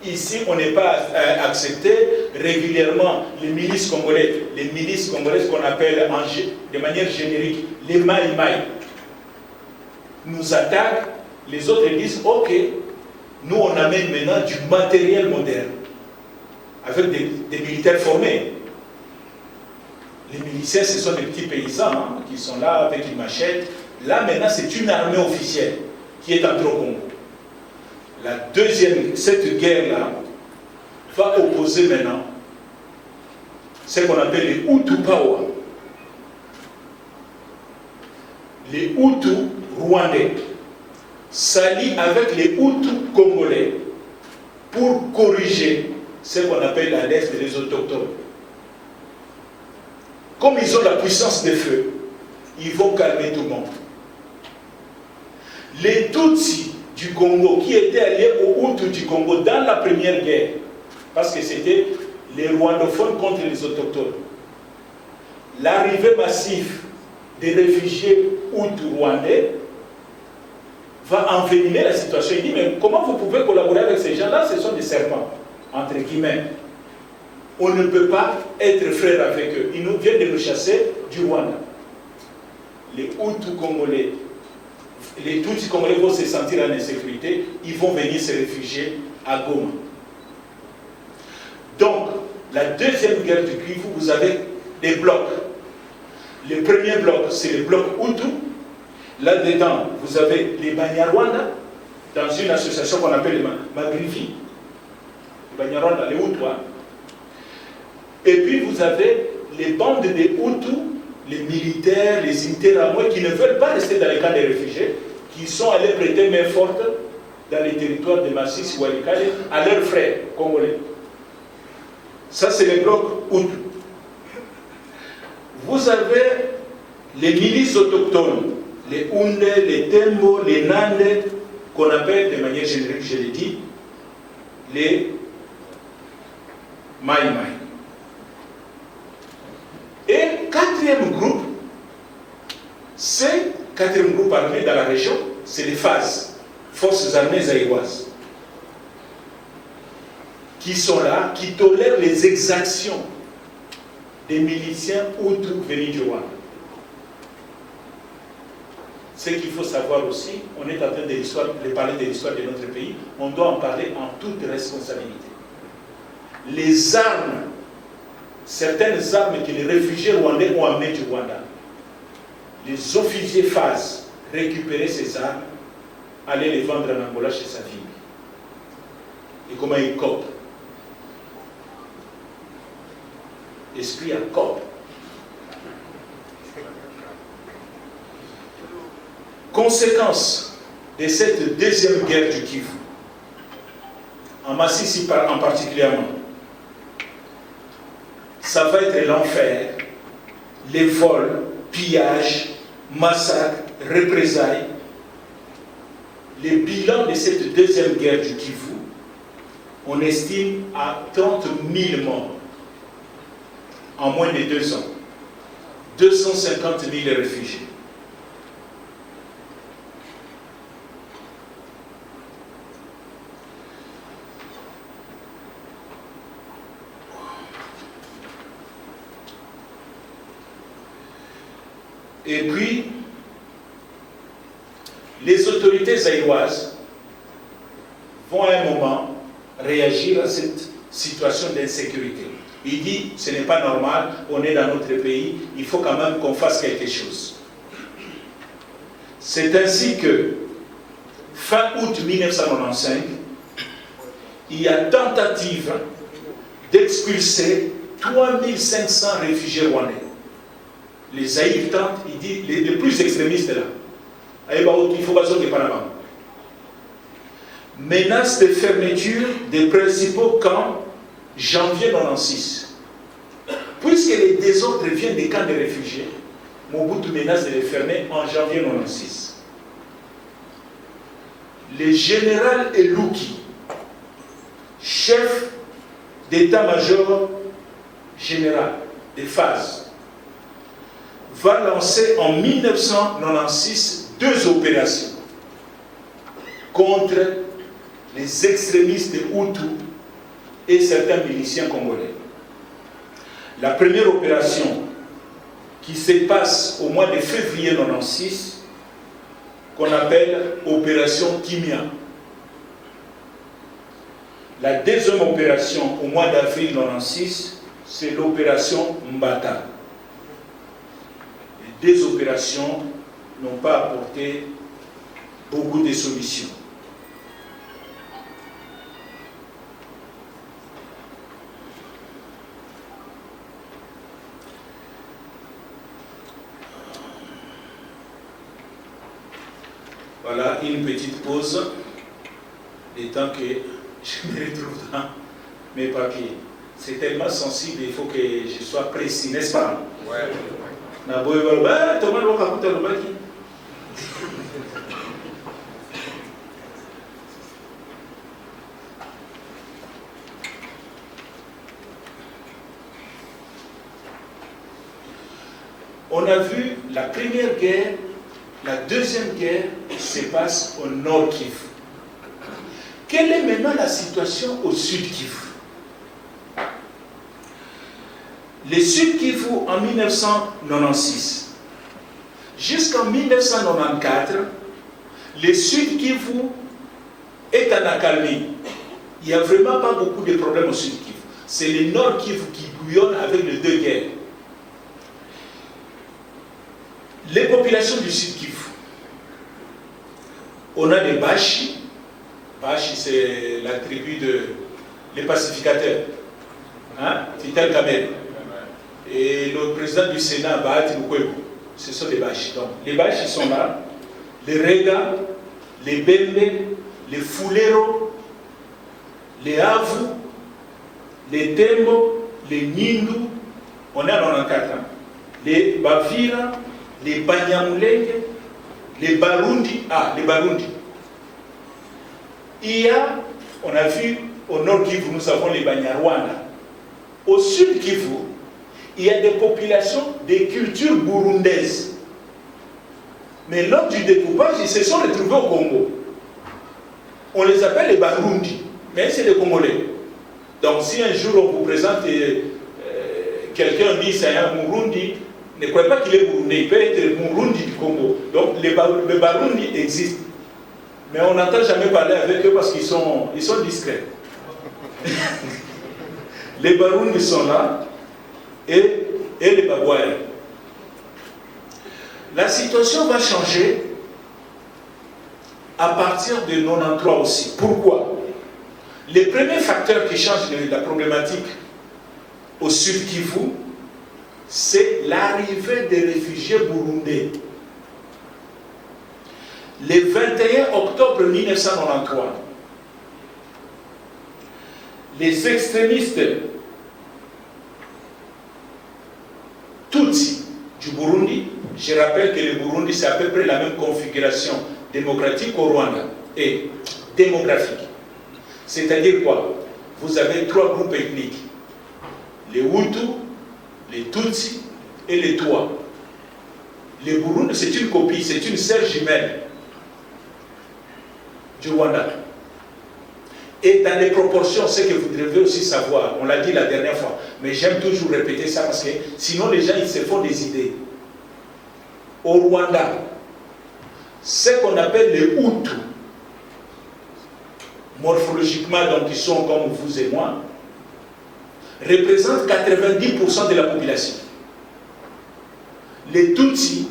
Ici, on n'est pas accepté régulièrement les milices congolaises qu'on appelle de manière générique les Maï-Maï, nous attaquent, les autres disent ok, nous on amène maintenant du matériel moderne, avec des militaires formés. Les miliciens, ce sont des petits paysans hein, qui sont là avec une machette. Là maintenant, c'est une armée officielle qui est entrée au Congo. Cette guerre-là va opposer maintenant ce qu'on appelle les Hutu Power. Les Hutus rwandais s'allient avec les Hutus congolais pour corriger ce qu'on appelle à l'est les autochtones. Comme ils ont la puissance des feux, ils vont calmer tout le monde. Les Tutsis du Congo qui étaient alliés aux Hutus du Congo dans la première guerre, parce que c'était les rwandophones contre les autochtones. L'arrivée massive des réfugiés Hutus rwandais va envenimer la situation. Il dit, mais comment vous pouvez collaborer avec ces gens-là? Ce sont des serpents, entre guillemets. On ne peut pas être frères avec eux. Ils nous viennent de nous chasser du Rwanda. Les Hutus congolais, les Tutsis congolais vont se sentir en insécurité, ils vont venir se réfugier à Goma. Donc, la deuxième guerre du Kivu, vous avez des blocs. Le premier bloc, c'est le bloc Hutu. Là-dedans, vous avez les Banyarwanda, dans une association qu'on appelle les Magrivi. Les Banyarwanda, les Hutus. Hein. Et puis, vous avez les bandes des Hutus, les militaires, les Interahamwe, qui ne veulent pas rester dans les camps des réfugiés, qui sont allés prêter main forte dans les territoires de Masisi, Walikale, à leurs frères congolais. Ça, c'est le bloc Hutu. Vous avez les milices autochtones, les Hunde, les Tembo, les Nande, qu'on appelle de manière générique, je l'ai dit, les Mai Mai. Et quatrième groupe, c'est quatrième groupe armé dans la région, c'est les FAZ, Forces armées zaïroises, qui sont là, qui tolèrent les exactions des miliciens Hutus venus du Rwanda. Ce qu'il faut savoir aussi, on est en train de parler de l'histoire de notre pays, on doit en parler en toute responsabilité. Les armes, certaines armes que les réfugiés rwandais ont amenées du Rwanda, les officiers FAZ récupéraient ces armes, allaient les vendre en Angola chez sa fille. Et comment ils copent? Esprit à cop. Conséquence de cette deuxième guerre du Kivu, en Massissi en particulièrement, ça va être l'enfer, les vols, pillages, massacres, représailles. Le bilan de cette deuxième guerre du Kivu, on estime à 30 000 morts en moins de 2 ans, 250 000 réfugiés. Et puis, les autorités zaïroises vont à un moment réagir à cette situation d'insécurité. Il dit, ce n'est pas normal, on est dans notre pays, il faut quand même qu'on fasse quelque chose. C'est ainsi que, fin août 1995, il y a tentative d'expulser 3500 réfugiés rwandais. Les Zaïre tentent, il dit, les plus extrémistes là. Il faut pas sortir par là-bas. Menace de fermeture des principaux camps janvier 1996. Puisque les désordres viennent des camps de réfugiés, Mobutu menace de les fermer en janvier 1996. Le général Elouki, chef d'état-major général des FAZ, va lancer en 1996 2 opérations contre les extrémistes Hutus et certains miliciens congolais. La première opération qui se passe au mois de février 1996, qu'on appelle opération Kimia. La deuxième opération au mois d'avril 1996, c'est l'opération Mbata. Les 2 opérations n'ont pas apporté beaucoup de solutions. Voilà une petite pause, le temps que je me retrouve dans mes papiers. C'est tellement sensible, il faut que je sois précis, n'est-ce pas? Ouais. On a vu la première guerre, la deuxième guerre se passe au nord Kivu. Quelle est maintenant la situation au sud Kivu? Le sud Kivu en 1996 jusqu'en 1994, le sud Kivu est en accalmie. Il n'y a vraiment pas beaucoup de problèmes au sud Kivu. C'est le nord Kivu qui bouillonne avec les 2 guerres. Les populations du sud Kivu, on a des Bashi. Bashi, c'est la tribu des pacificateurs. Hein? Vital Kamel. Et le président du Sénat, Bahati Lukwebo, ce sont les Bashi. Donc, les Bashi sont là. Les Rega, les Bembe, les Fulero, les Avu, les Tembo, les Nindu. On est en 94. Hein? Les Bavira, les Banyamulenge, les Barundi. Ah, les Barundi. Il y a, on a vu au nord Kivu, nous avons les Banyarwanda. Au sud Kivu, il y a des populations des cultures burundaises. Mais lors du découpage, ils se sont retrouvés au Congo. On les appelle les Barundi, mais c'est des Congolais. Donc si un jour on vous présente quelqu'un dit c'est un Murundi, ne croyez pas qu'il est burundais, il peut être le Murundi du Congo. Donc les Barundi existent. Mais on n'entend jamais parler avec eux parce qu'ils sont discrets. Les Barundi sont là et les Babouaïs. La situation va changer à partir de 93 aussi. Pourquoi? Les premiers facteurs qui changent la problématique au sud Kivu, c'est l'arrivée des réfugiés burundais. Le 21 octobre 1993, les extrémistes Tutsi du Burundi, je rappelle que le Burundi c'est à peu près la même configuration démocratique au Rwanda et démographique. C'est-à-dire quoi? Vous avez trois groupes ethniques, les Hutus, les Tutsis et les Twa. Le Burundi c'est une copie, c'est une sœur jumelle du Rwanda. Et dans les proportions, ce que vous devez aussi savoir, on l'a dit la dernière fois, mais j'aime toujours répéter ça parce que sinon les gens ils se font des idées. Au Rwanda, ce qu'on appelle les Hutus, morphologiquement, donc ils sont comme vous et moi, représentent 90% de la population. Les Tutsis,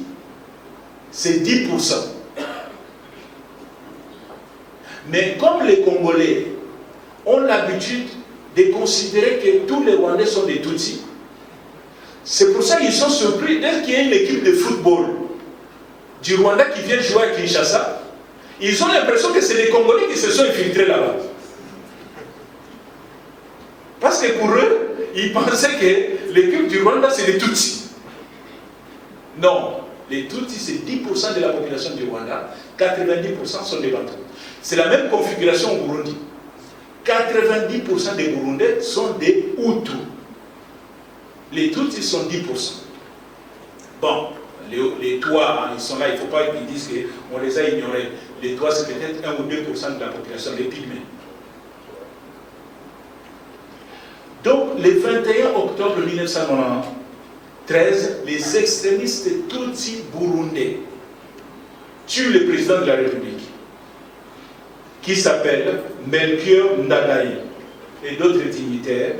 c'est 10%. Mais comme les Congolais ont l'habitude de considérer que tous les Rwandais sont des Tutsis, c'est pour ça qu'ils sont surpris dès qu'il y a une équipe de football du Rwanda qui vient jouer à Kinshasa. Ils ont l'impression que c'est les Congolais qui se sont infiltrés là-bas. Parce que pour eux, ils pensaient que l'équipe du Rwanda c'est les Tutsis. Non, les Tutsis c'est 10% de la population du Rwanda, 90% sont des Bantous. C'est la même configuration au Burundi. 90% des Burundais sont des Hutus. Les Tutsis sont 10%. Bon, les Twa, hein, ils sont là, il ne faut pas qu'ils disent qu'on les a ignorés. Les Twa, c'est peut-être 1 ou 2% de la population, les Pygmées. Donc, le 21 octobre 1993, les extrémistes Tutsis burundais tuent le président de la République, qui s'appelle Melchior Ndadaye, et d'autres dignitaires.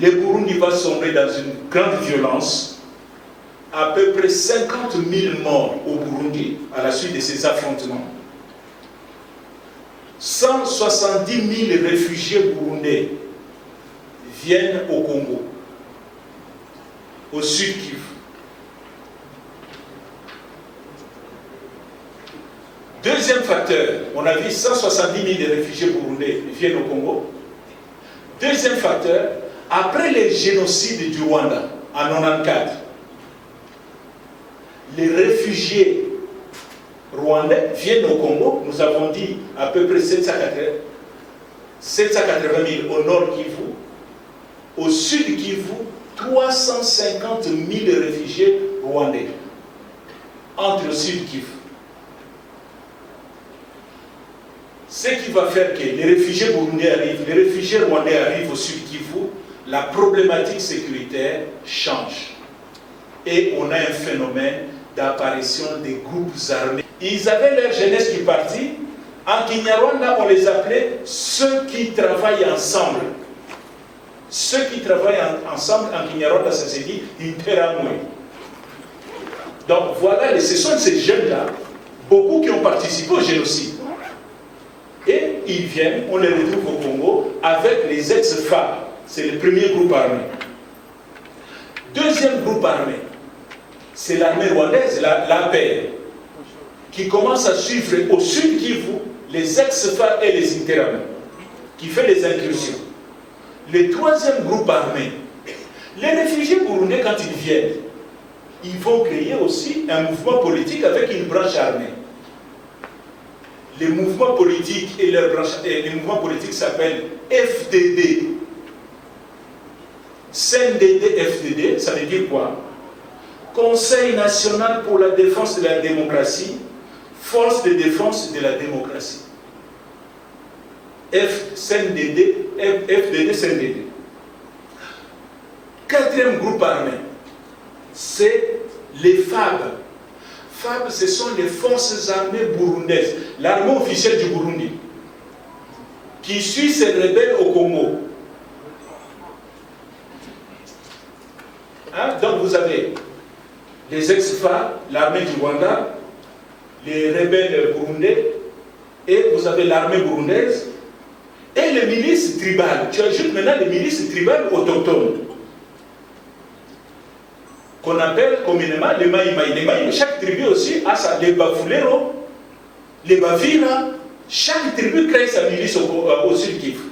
Le Burundi va sombrer dans une grande violence, à peu près 50 000 morts au Burundi à la suite de ces affrontements. 170 000 réfugiés burundais viennent au Congo, au sud Kivu. Deuxième facteur, on a vu 170 000 réfugiés burundais viennent au Congo. Deuxième facteur, après les génocides du Rwanda en 1994, les réfugiés rwandais viennent au Congo. Nous avons dit à peu près 780 000 au nord Kivu. Au sud Kivu, 350 000 réfugiés rwandais entre le sud Kivu. Ce qui va faire que les réfugiés burundais arrivent, les réfugiés rwandais arrivent au sud Kivu, la problématique sécuritaire change. Et on a un phénomène d'apparition des groupes armés. Ils avaient leur jeunesse qui partit. En Kinyarwanda, on les appelait ceux qui travaillent ensemble. Ceux qui travaillent ensemble, en Kinyarwanda, ça se dit Interamwe. Donc voilà, ce sont ces jeunes-là, beaucoup qui ont participé au génocide. Et ils viennent, on les retrouve au Congo avec les ex-FARC. C'est le premier groupe armé. Deuxième groupe armé, c'est l'armée rwandaise, l'APR, qui commence à suivre au sud Kivu les ex-FARC et les Interamwe, qui fait des incursions. Le troisième groupe armé, les réfugiés burundais, quand ils viennent, ils vont créer aussi un mouvement politique avec une branche armée. Les mouvements politiques et leur branche, les mouvements politiques s'appellent FDD. CNDD-FDD, ça veut dire quoi? Conseil national pour la défense de la démocratie, force de défense de la démocratie. FDD, CNDD. Quatrième groupe armé, c'est les FAB. FAB, ce sont les forces armées burundaises, l'armée officielle du Burundi, qui suit ces rebelles au Congo. Hein? Donc vous avez les ex-FAB, l'armée du Rwanda, les rebelles burundais, et vous avez l'armée burundaise, et les milices tribales. Tu ajoutes maintenant les milices tribales autochtones, qu'on appelle communément les Maïmaï. Les Maïmaï, chaque tribu aussi a ça, les Bafulero, les Bavira, chaque tribu crée sa milice au Sud Kivu.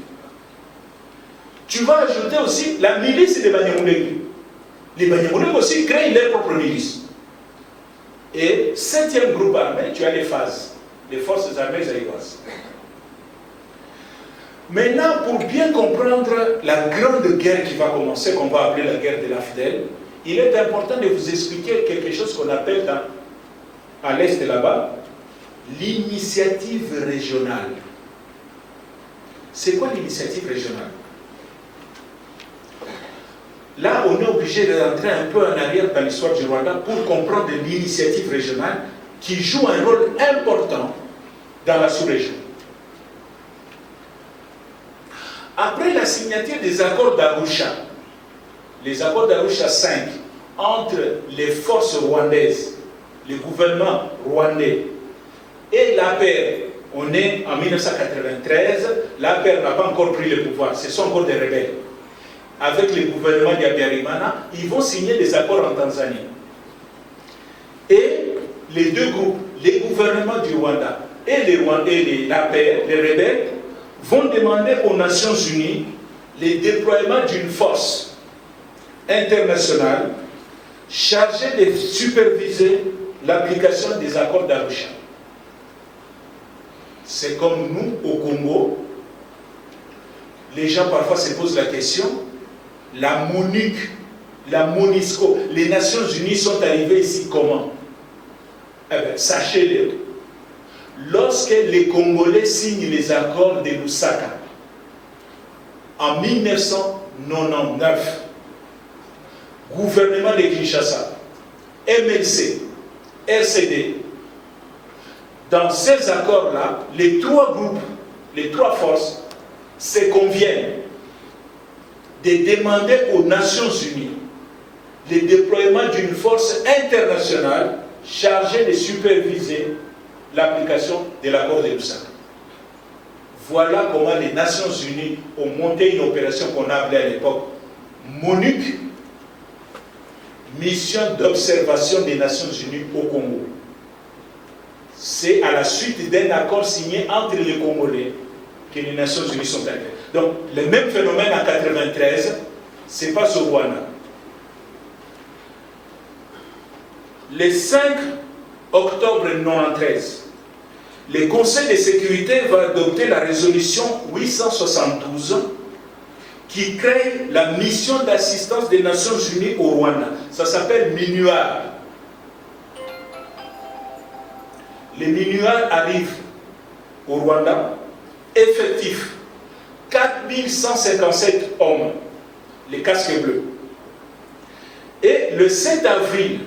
Tu vas ajouter aussi la milice des Banyamulenge. Les Banyamulenge aussi créent leur propre milice. Et septième groupe armé, tu as les phases, les forces armées zaïroises. Maintenant, pour bien comprendre la grande guerre qui va commencer, qu'on va appeler la guerre de l'AFDEL, il est important de vous expliquer quelque chose qu'on appelle à l'est là-bas, l'initiative régionale. C'est quoi l'initiative régionale? Là, on est obligé de rentrer un peu en arrière dans l'histoire du Rwanda pour comprendre l'initiative régionale qui joue un rôle important dans la sous-région. Après la signature des accords d'Arusha, les accords d'Arusha 5, entre les forces rwandaises, le gouvernement rwandais et l'APR, on est en 1993, l'APR n'a pas encore pris le pouvoir, ce sont encore des rebelles. Avec le gouvernement d'Habyarimana, ils vont signer des accords en Tanzanie. Et les deux groupes, les gouvernements du Rwanda et l'APR, les rebelles, vont demander aux Nations Unies le déploiement d'une force internationale chargée de superviser l'application des accords d'Arusha. C'est comme nous, au Congo, les gens parfois se posent la question, la MONUC, la MONUSCO, les Nations Unies sont arrivées ici comment? Eh bien, sachez-le, lorsque les Congolais signent les accords de Lusaka, en 1999, gouvernement de Kinshasa, MLC, RCD, dans ces accords-là, les trois groupes, les trois forces se conviennent de demander aux Nations Unies le déploiement d'une force internationale chargée de superviser l'application de l'accord de Lusaka. Voilà comment les Nations Unies ont monté une opération qu'on a appelée à l'époque MONUC, Mission d'observation des Nations Unies au Congo. C'est à la suite d'un accord signé entre les Congolais que les Nations Unies sont arrivées. Donc, le même phénomène en 1993 se passe au Rwanda. Le 5 octobre 1993, le Conseil de sécurité va adopter la résolution 872 qui crée la mission d'assistance des Nations Unies au Rwanda. Ça s'appelle MINUAR. Les MINUAR arrivent au Rwanda, effectif 4157 hommes, les casques bleus. Et le 7 avril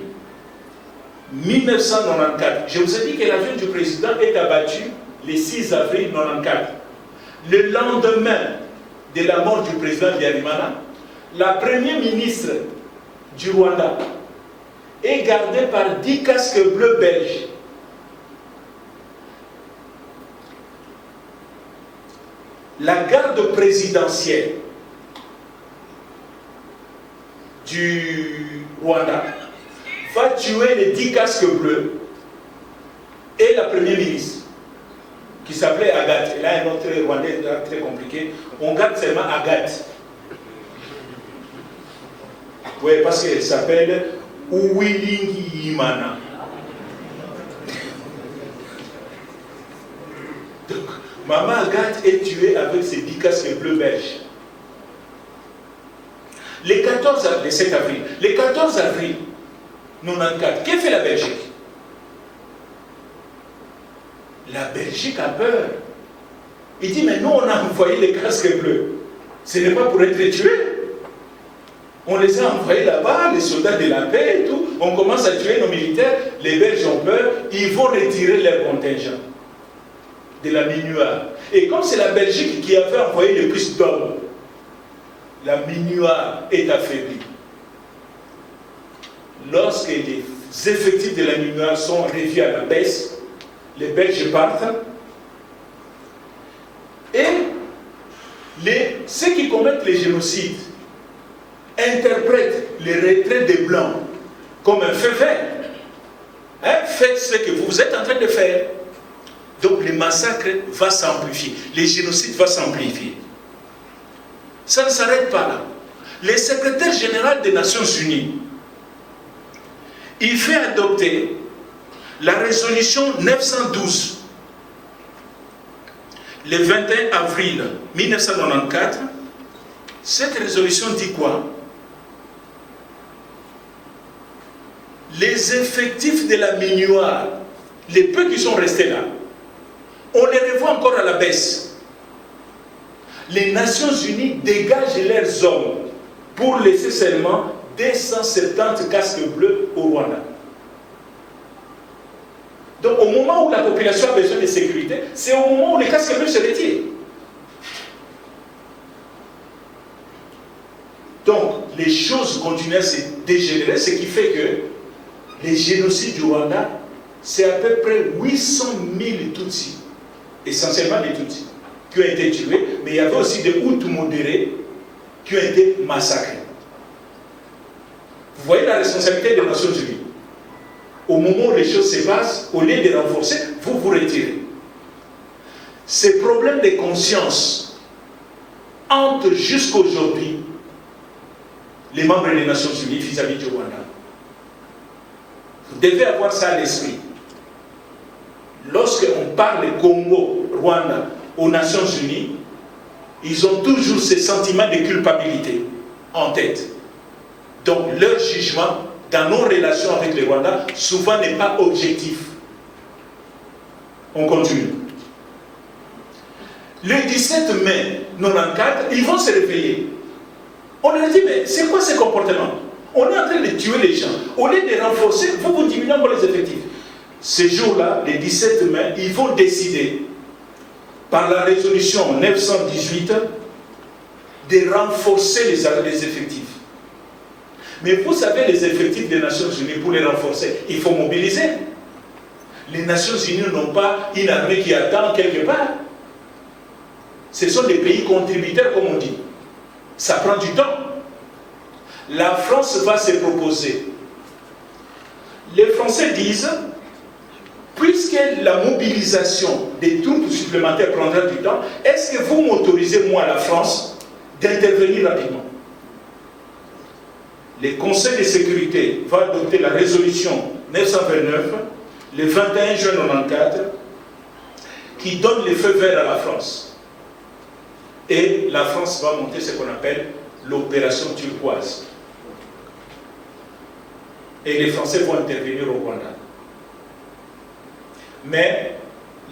1994, je vous ai dit que l'avion du président est abattu le 6 avril 1994. Le lendemain de la mort du président Habyarimana, la première ministre du Rwanda est gardée par 10 casques bleus belges. La garde présidentielle du Rwanda va tuer les 10 casques bleus et la première ministre qui s'appelait Agathe. Et là, un autre Rwandais très compliqué. On garde seulement Agathe. Oui, parce qu'elle s'appelle Uwilingi Imana. Donc, Maman Agathe est tuée avec ses 10 casques bleus belges. Le le 7 avril, le 14 avril 94, qu'est-ce que fait la Belgique? La Belgique a peur. Il dit, mais nous, on a envoyé les casques bleus. Ce n'est pas pour être tués. On les a envoyés là-bas, les soldats de la paix et tout. On commence à tuer nos militaires. Les Belges ont peur. Ils vont retirer leur contingent de la MINUA. Et comme c'est la Belgique qui avait envoyé le plus d'hommes, la MINUA est affaiblie. Lorsque les effectifs de la MINUA sont revus à la baisse, les Belges partent. Et ceux qui commettent les génocides interprètent les retraits des Blancs comme un fait vert. Hein? Faites ce que vous êtes en train de faire. Donc le massacre va s'amplifier, les génocides vont s'amplifier. Ça ne s'arrête pas là. Le secrétaire général des Nations Unies, il fait adopter la résolution 912 le 21 avril 1994. Cette résolution dit quoi? Les effectifs de la MINUA, les peu qui sont restés là, on les revoit encore à la baisse. Les Nations Unies dégagent leurs hommes pour laisser seulement 270 casques bleus au Rwanda. Donc au moment où la population a besoin de sécurité, c'est au moment où les casques bleus se retirent. Donc les choses continuent à se dégénérer, ce qui fait que les génocides du Rwanda, c'est à peu près 800 000 Tutsis, essentiellement des Tutsis, qui ont été tués, mais il y avait aussi des Hutus modérés qui ont été massacrés. Vous voyez la responsabilité des Nations Unies. Au moment où les choses se passent, au lieu de renforcer, vous vous retirez. Ces problèmes de conscience hantent jusqu'aujourd'hui les membres des Nations Unies vis-à-vis du Rwanda. Vous devez avoir ça à l'esprit. Lorsqu'on parle Congo-Rwanda aux Nations Unies, ils ont toujours ce sentiment de culpabilité en tête. Donc leur jugement dans nos relations avec le Rwanda, souvent n'est pas objectif. On continue. Le 17 mai 1994, ils vont se réveiller. On leur dit, mais c'est quoi ce comportement? On est en train de tuer les gens. Au lieu de renforcer, vous diminuez encore les effectifs. Ce jour-là, le 17 mai, ils vont décider, par la résolution 918, de renforcer les effectifs. Mais vous savez, les effectifs des Nations Unies, pour les renforcer, il faut mobiliser. Les Nations Unies n'ont pas une armée qui attend quelque part. Ce sont des pays contributeurs, comme on dit. Ça prend du temps. La France va se proposer. Les Français disent, puisque la mobilisation des troupes supplémentaires prendra du temps, est-ce que vous m'autorisez, moi, la France, d'intervenir rapidement? Le Conseil de sécurité va adopter la résolution 929, le 21 juin 1994, qui donne le feu vert à la France. Et la France va monter ce qu'on appelle l'opération turquoise. Et les Français vont intervenir au Rwanda. Mais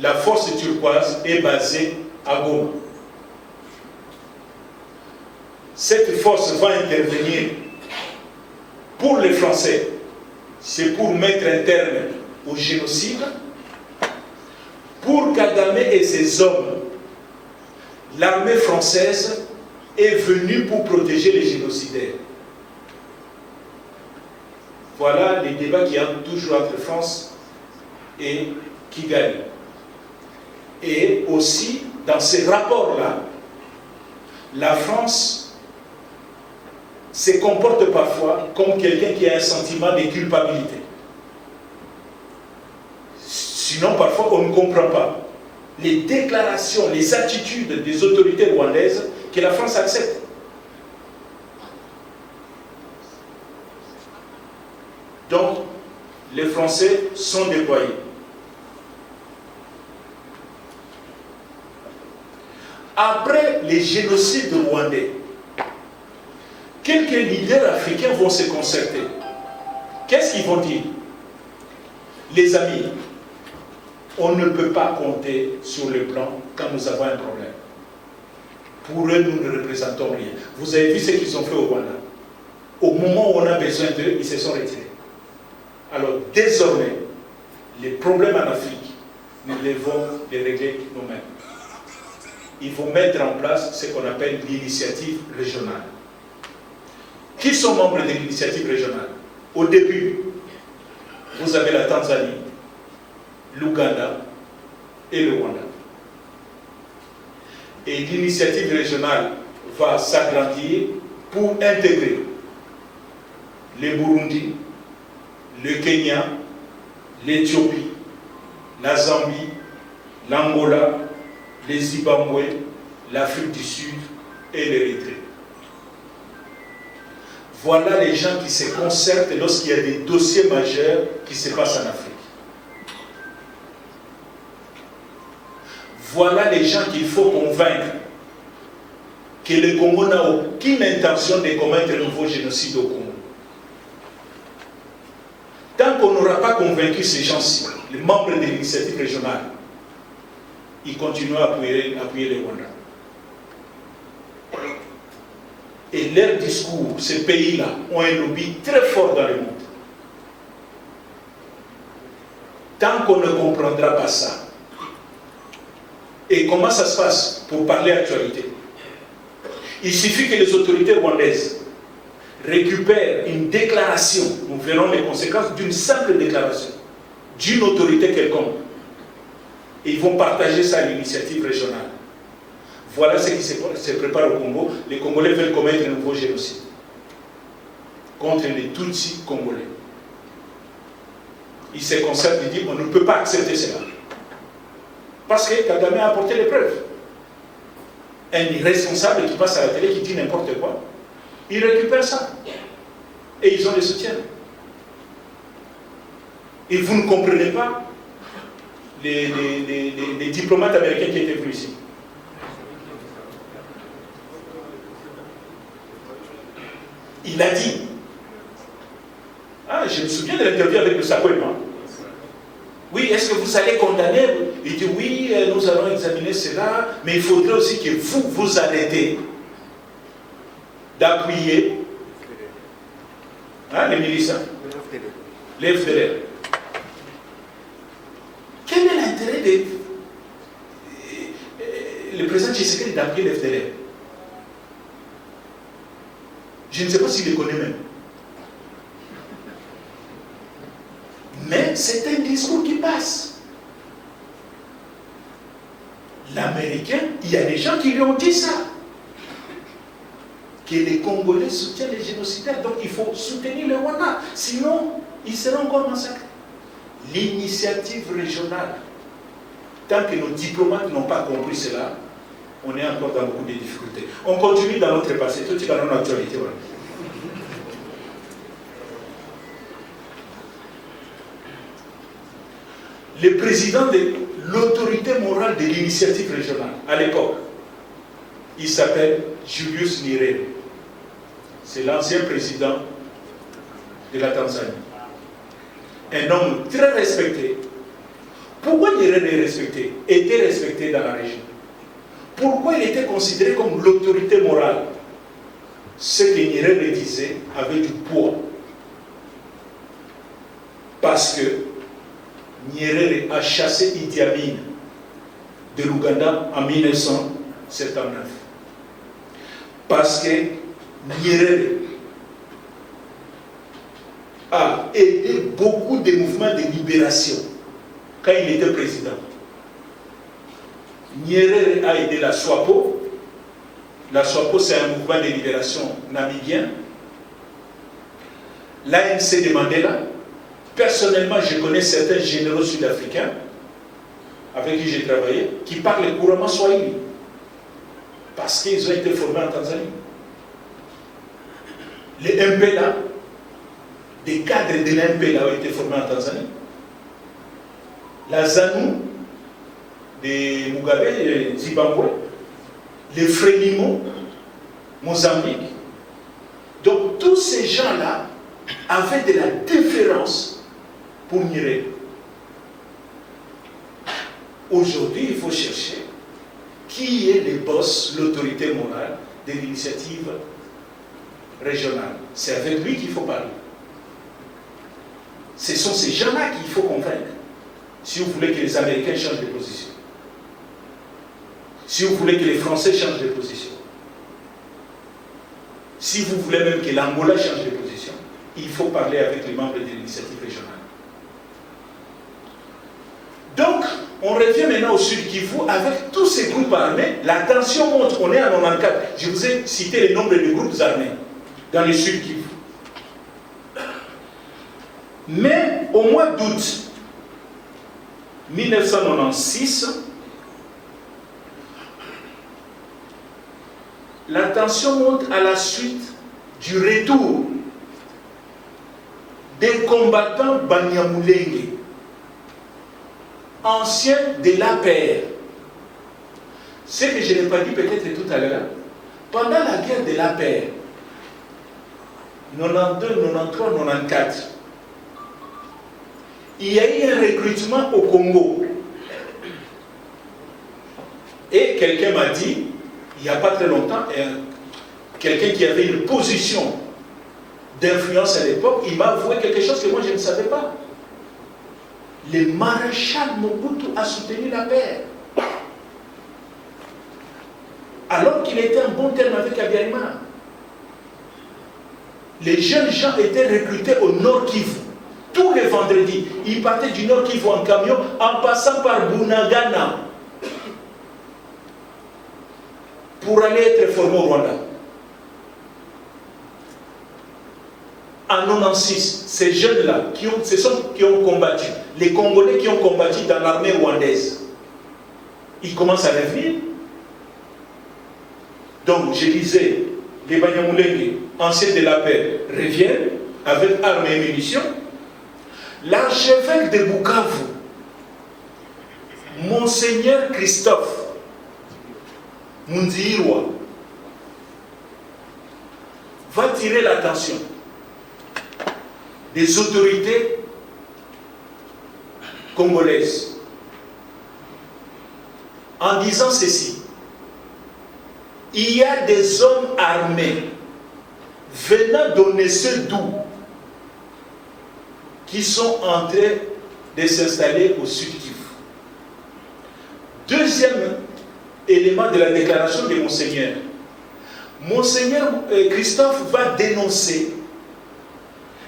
la force turquoise est basée à Goma. Cette force va intervenir pour les Français. C'est pour mettre un terme au génocide. Pour Kagame et ses hommes, l'armée française est venue pour protéger les génocidaires. Voilà les débats qui ont toujours entre France et Kigali. Et aussi, dans ces rapports-là, la France se comporte parfois comme quelqu'un qui a un sentiment de culpabilité. Sinon, parfois, on ne comprend pas les déclarations, les attitudes des autorités rwandaises que la France accepte. Donc, les Français sont déployés. Après les génocides rwandais, quelques leaders africains vont se concerter. Qu'est-ce qu'ils vont dire? Les amis, on ne peut pas compter sur le plan quand nous avons un problème. Pour eux, nous ne représentons rien. Vous avez vu ce qu'ils ont fait au Rwanda. Au moment où on a besoin d'eux, ils se sont retirés. Alors, désormais, les problèmes en Afrique, nous devons les régler nous-mêmes. Il faut mettre en place ce qu'on appelle l'initiative régionale. Qui sont membres de l'initiative régionale? Au début, vous avez la Tanzanie, l'Ouganda et le Rwanda. Et l'initiative régionale va s'agrandir pour intégrer le Burundi, le Kenya, l'Éthiopie, la Zambie, l'Angola, le Zimbabwe, l'Afrique du Sud et l'Érythrée. Voilà les gens qui se concertent lorsqu'il y a des dossiers majeurs qui se passent en Afrique. Voilà les gens qu'il faut convaincre que le Congo n'a aucune intention de commettre un nouveau génocide au Congo. Tant qu'on n'aura pas convaincu ces gens-ci, les membres de l'initiative régionale, ils continuent à appuyer les Rwandais. Et leur discours, ces pays-là, ont un lobby très fort dans le monde. Tant qu'on ne comprendra pas ça, et comment ça se passe pour parler actualité? Il suffit que les autorités rwandaises récupèrent une déclaration, nous verrons les conséquences d'une simple déclaration, d'une autorité quelconque. Et ils vont partager ça à l'initiative régionale. Voilà ce qui se prépare au Congo. Les Congolais veulent commettre un nouveau génocide contre les Tutsis congolais. Ils se concertent et disent on ne peut pas accepter cela. Parce que Kagame a apporté les preuves. Un irresponsable qui passe à la télé, qui dit n'importe quoi, il récupère ça. Et ils ont le soutien. Et vous ne comprenez pas les diplomates américains qui étaient venus ici. Il a dit, je me souviens de l'interview avec le Sakwema. Oui, est-ce que vous allez condamner? Il dit oui, nous allons examiner cela, mais il faudrait aussi que vous arrêtez d'appuyer les miliciens, les FDLR. Quel est l'intérêt le président Tshisekedi d'appuyer les FDLR? Je ne sais pas s'il les connaît même. Mais c'est un discours qui passe. L'Américain, il y a des gens qui lui ont dit ça. Que les Congolais soutiennent les génocidaires, donc il faut soutenir le Rwanda. Sinon, ils seront encore massacrés. L'initiative régionale, tant que nos diplomates n'ont pas compris cela, on est encore dans beaucoup de difficultés. On continue dans notre passé, tout est dans notre actualité. Voilà. Le président de l'autorité morale de l'initiative régionale, à l'époque, il s'appelle Julius Nyerere. C'est l'ancien président de la Tanzanie. Un homme très respecté. Pourquoi Nyerere est respecté? Était respecté dans la région. Pourquoi il était considéré comme l'autorité morale? Ce que Nyerere disait avait du poids. Parce que Nyerere a chassé Idi Amin de l'Ouganda en 1979. Parce que Nyerere a aidé beaucoup de mouvements de libération quand il était président. Nyerere a aidé la SWAPO. La SWAPO, c'est un mouvement de libération namibien. L'ANC de Mandela. Personnellement, je connais certains généraux sud-africains avec qui j'ai travaillé, qui parlent couramment Swahili. Parce qu'ils ont été formés en Tanzanie. Les MPLA, des cadres de l'MPLA ont été formés en Tanzanie. La ZANU de Mugabe, Zimbabwe, les Frelimo, Mozambique. Donc tous ces gens-là avaient de la déférence pour Nyerere. Aujourd'hui, il faut chercher qui est le boss, l'autorité morale de l'initiative régionale. C'est avec lui qu'il faut parler. Ce sont ces gens-là qu'il faut convaincre. Si vous voulez que les Américains changent de position. Si vous voulez que les Français changent de position. Si vous voulez même que l'Angola change de position, il faut parler avec les membres de l'initiative régionale. Donc, on revient maintenant au Sud Kivu avec tous ces groupes armés. La tension monte, on est en 94. Je vous ai cité le nombre de groupes armés dans le Sud Kivu. Mais au mois d'août 1996, la tension monte à la suite du retour des combattants Banyamulenge, anciens de l'APR. Ce que je n'ai pas dit peut-être tout à l'heure, pendant la guerre de l'APR, 92, 93, 94, il y a eu un recrutement au Congo. Et quelqu'un m'a dit, il n'y a pas très longtemps, quelqu'un qui avait une position d'influence à l'époque, il m'a avoué quelque chose que moi je ne savais pas. Le maréchal Mobutu a soutenu la paix. Alors qu'il était en bon terme avec Abiyarimana. Les jeunes gens étaient recrutés au Nord Kivu. Tous les vendredis, ils partaient du Nord Kivu en camion en passant par Bunagana pour aller être formés au Rwanda. En 1996, ces jeunes-là, ce sont qui ont combattu, les Congolais qui ont combattu dans l'armée rwandaise, ils commencent à revenir. Donc, je disais, les Banyamulenge, anciens de la paix, reviennent avec armes et munitions. L'archevêque de Bukavu, Monseigneur Christophe Mundiirwa, va tirer l'attention des autorités congolaises en disant ceci: il y a des hommes armés venant donner ce doux qui sont en train de s'installer au Sud Kivu. Deuxième élément de la déclaration de Monseigneur. Monseigneur Christophe va dénoncer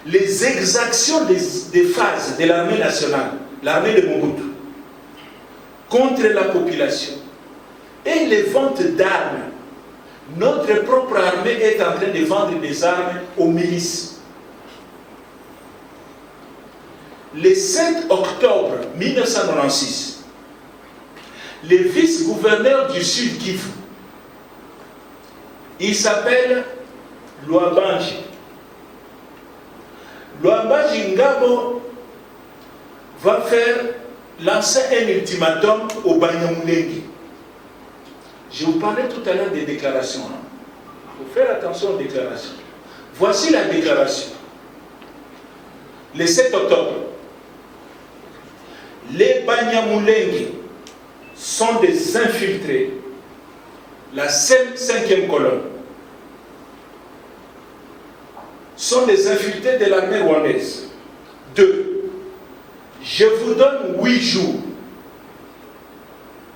les exactions des phases de l'armée nationale, l'armée de Mobutu, contre la population et les ventes d'armes. Notre propre armée est en train de vendre des armes aux milices. Le 7 octobre 1996, le vice-gouverneur du Sud Kivu, il s'appelle Lwabanji. Lwabanji Ngabo va lancer un ultimatum au Banyamulenge. Je vous parlais tout à l'heure des déclarations. Il faut faire attention aux déclarations. Voici la déclaration. Le 7 octobre, les Banyamulenge sont des infiltrés, la 5e colonne, sont des infiltrés de l'armée rwandaise. 2. Je vous donne 8 jours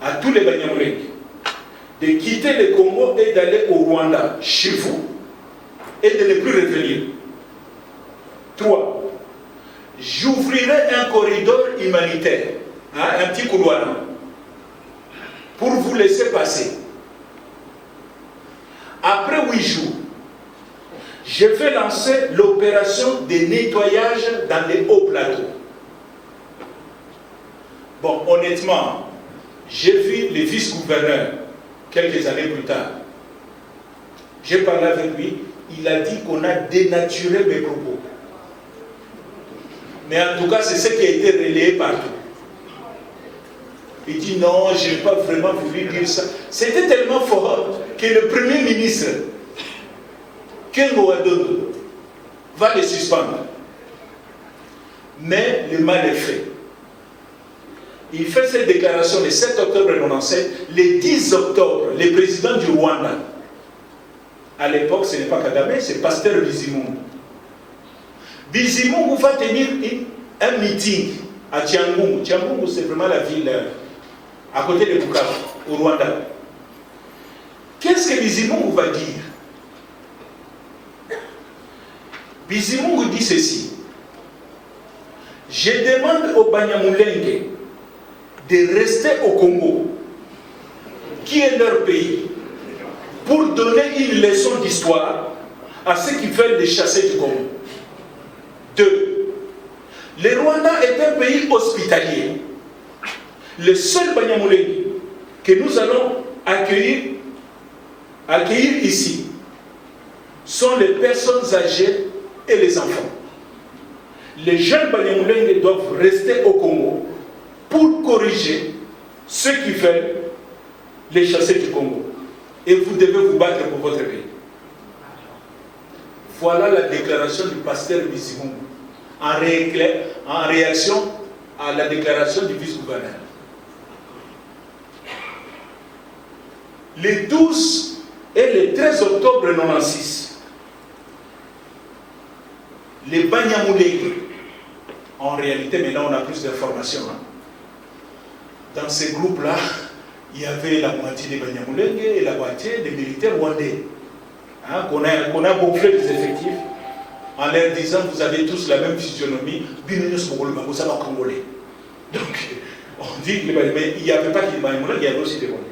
à tous les Banyamulenge de quitter le Congo et d'aller au Rwanda, chez vous, et de ne plus revenir. 3. J'ouvrirai un corridor humanitaire, un petit couloir, pour vous laisser passer. Après 8 jours, je vais lancer l'opération de nettoyage dans les hauts plateaux. Bon, honnêtement, j'ai vu le vice-gouverneur quelques années plus tard. J'ai parlé avec lui, il a dit qu'on a dénaturé mes propos. Mais en tout cas, c'est ce qui a été relayé partout. Il dit non, je n'ai pas vraiment voulu dire ça. C'était tellement fort que le Premier ministre Kengo Wadondo va les suspendre. Mais le mal est fait. Il fait cette déclaration le 7 octobre 1997. Le 10 octobre, le président du Rwanda, à l'époque ce n'est pas Kagame, c'est Pasteur Bizimungu. Bizimungu va tenir un meeting à Tiangungu. Tiangungu, c'est vraiment la ville à côté de Bukavu, au Rwanda. Qu'est-ce que Bizimungu va dire? Bizimungu dit ceci: je demande aux Banyamulenge de rester au Congo, qui est leur pays, pour donner une leçon d'histoire à ceux qui veulent les chasser du Congo. 2. Le Rwanda est un pays hospitalier. Le seul Banyamulenge que nous allons accueillir ici sont les personnes âgées et les enfants. Les jeunes Banyamulenge doivent rester au Congo pour corriger ceux qui veulent les chasser du Congo. Et vous devez vous battre pour votre pays. Voilà la déclaration du pasteur Bizimungu en réaction à la déclaration du vice-gouverneur. Les 12 et le 13 octobre 1996, les Banyamulenge, en réalité, maintenant on a plus d'informations. Dans ces groupes-là, il y avait la moitié des Banyamulenge et la moitié des militaires rwandais. Qu'on a gonflé les effectifs en leur disant: vous avez tous la même physionomie, ça va congolais. Donc, on dit que mais il n'y avait pas que les Banyamulenge, il y avait aussi des Rwandais.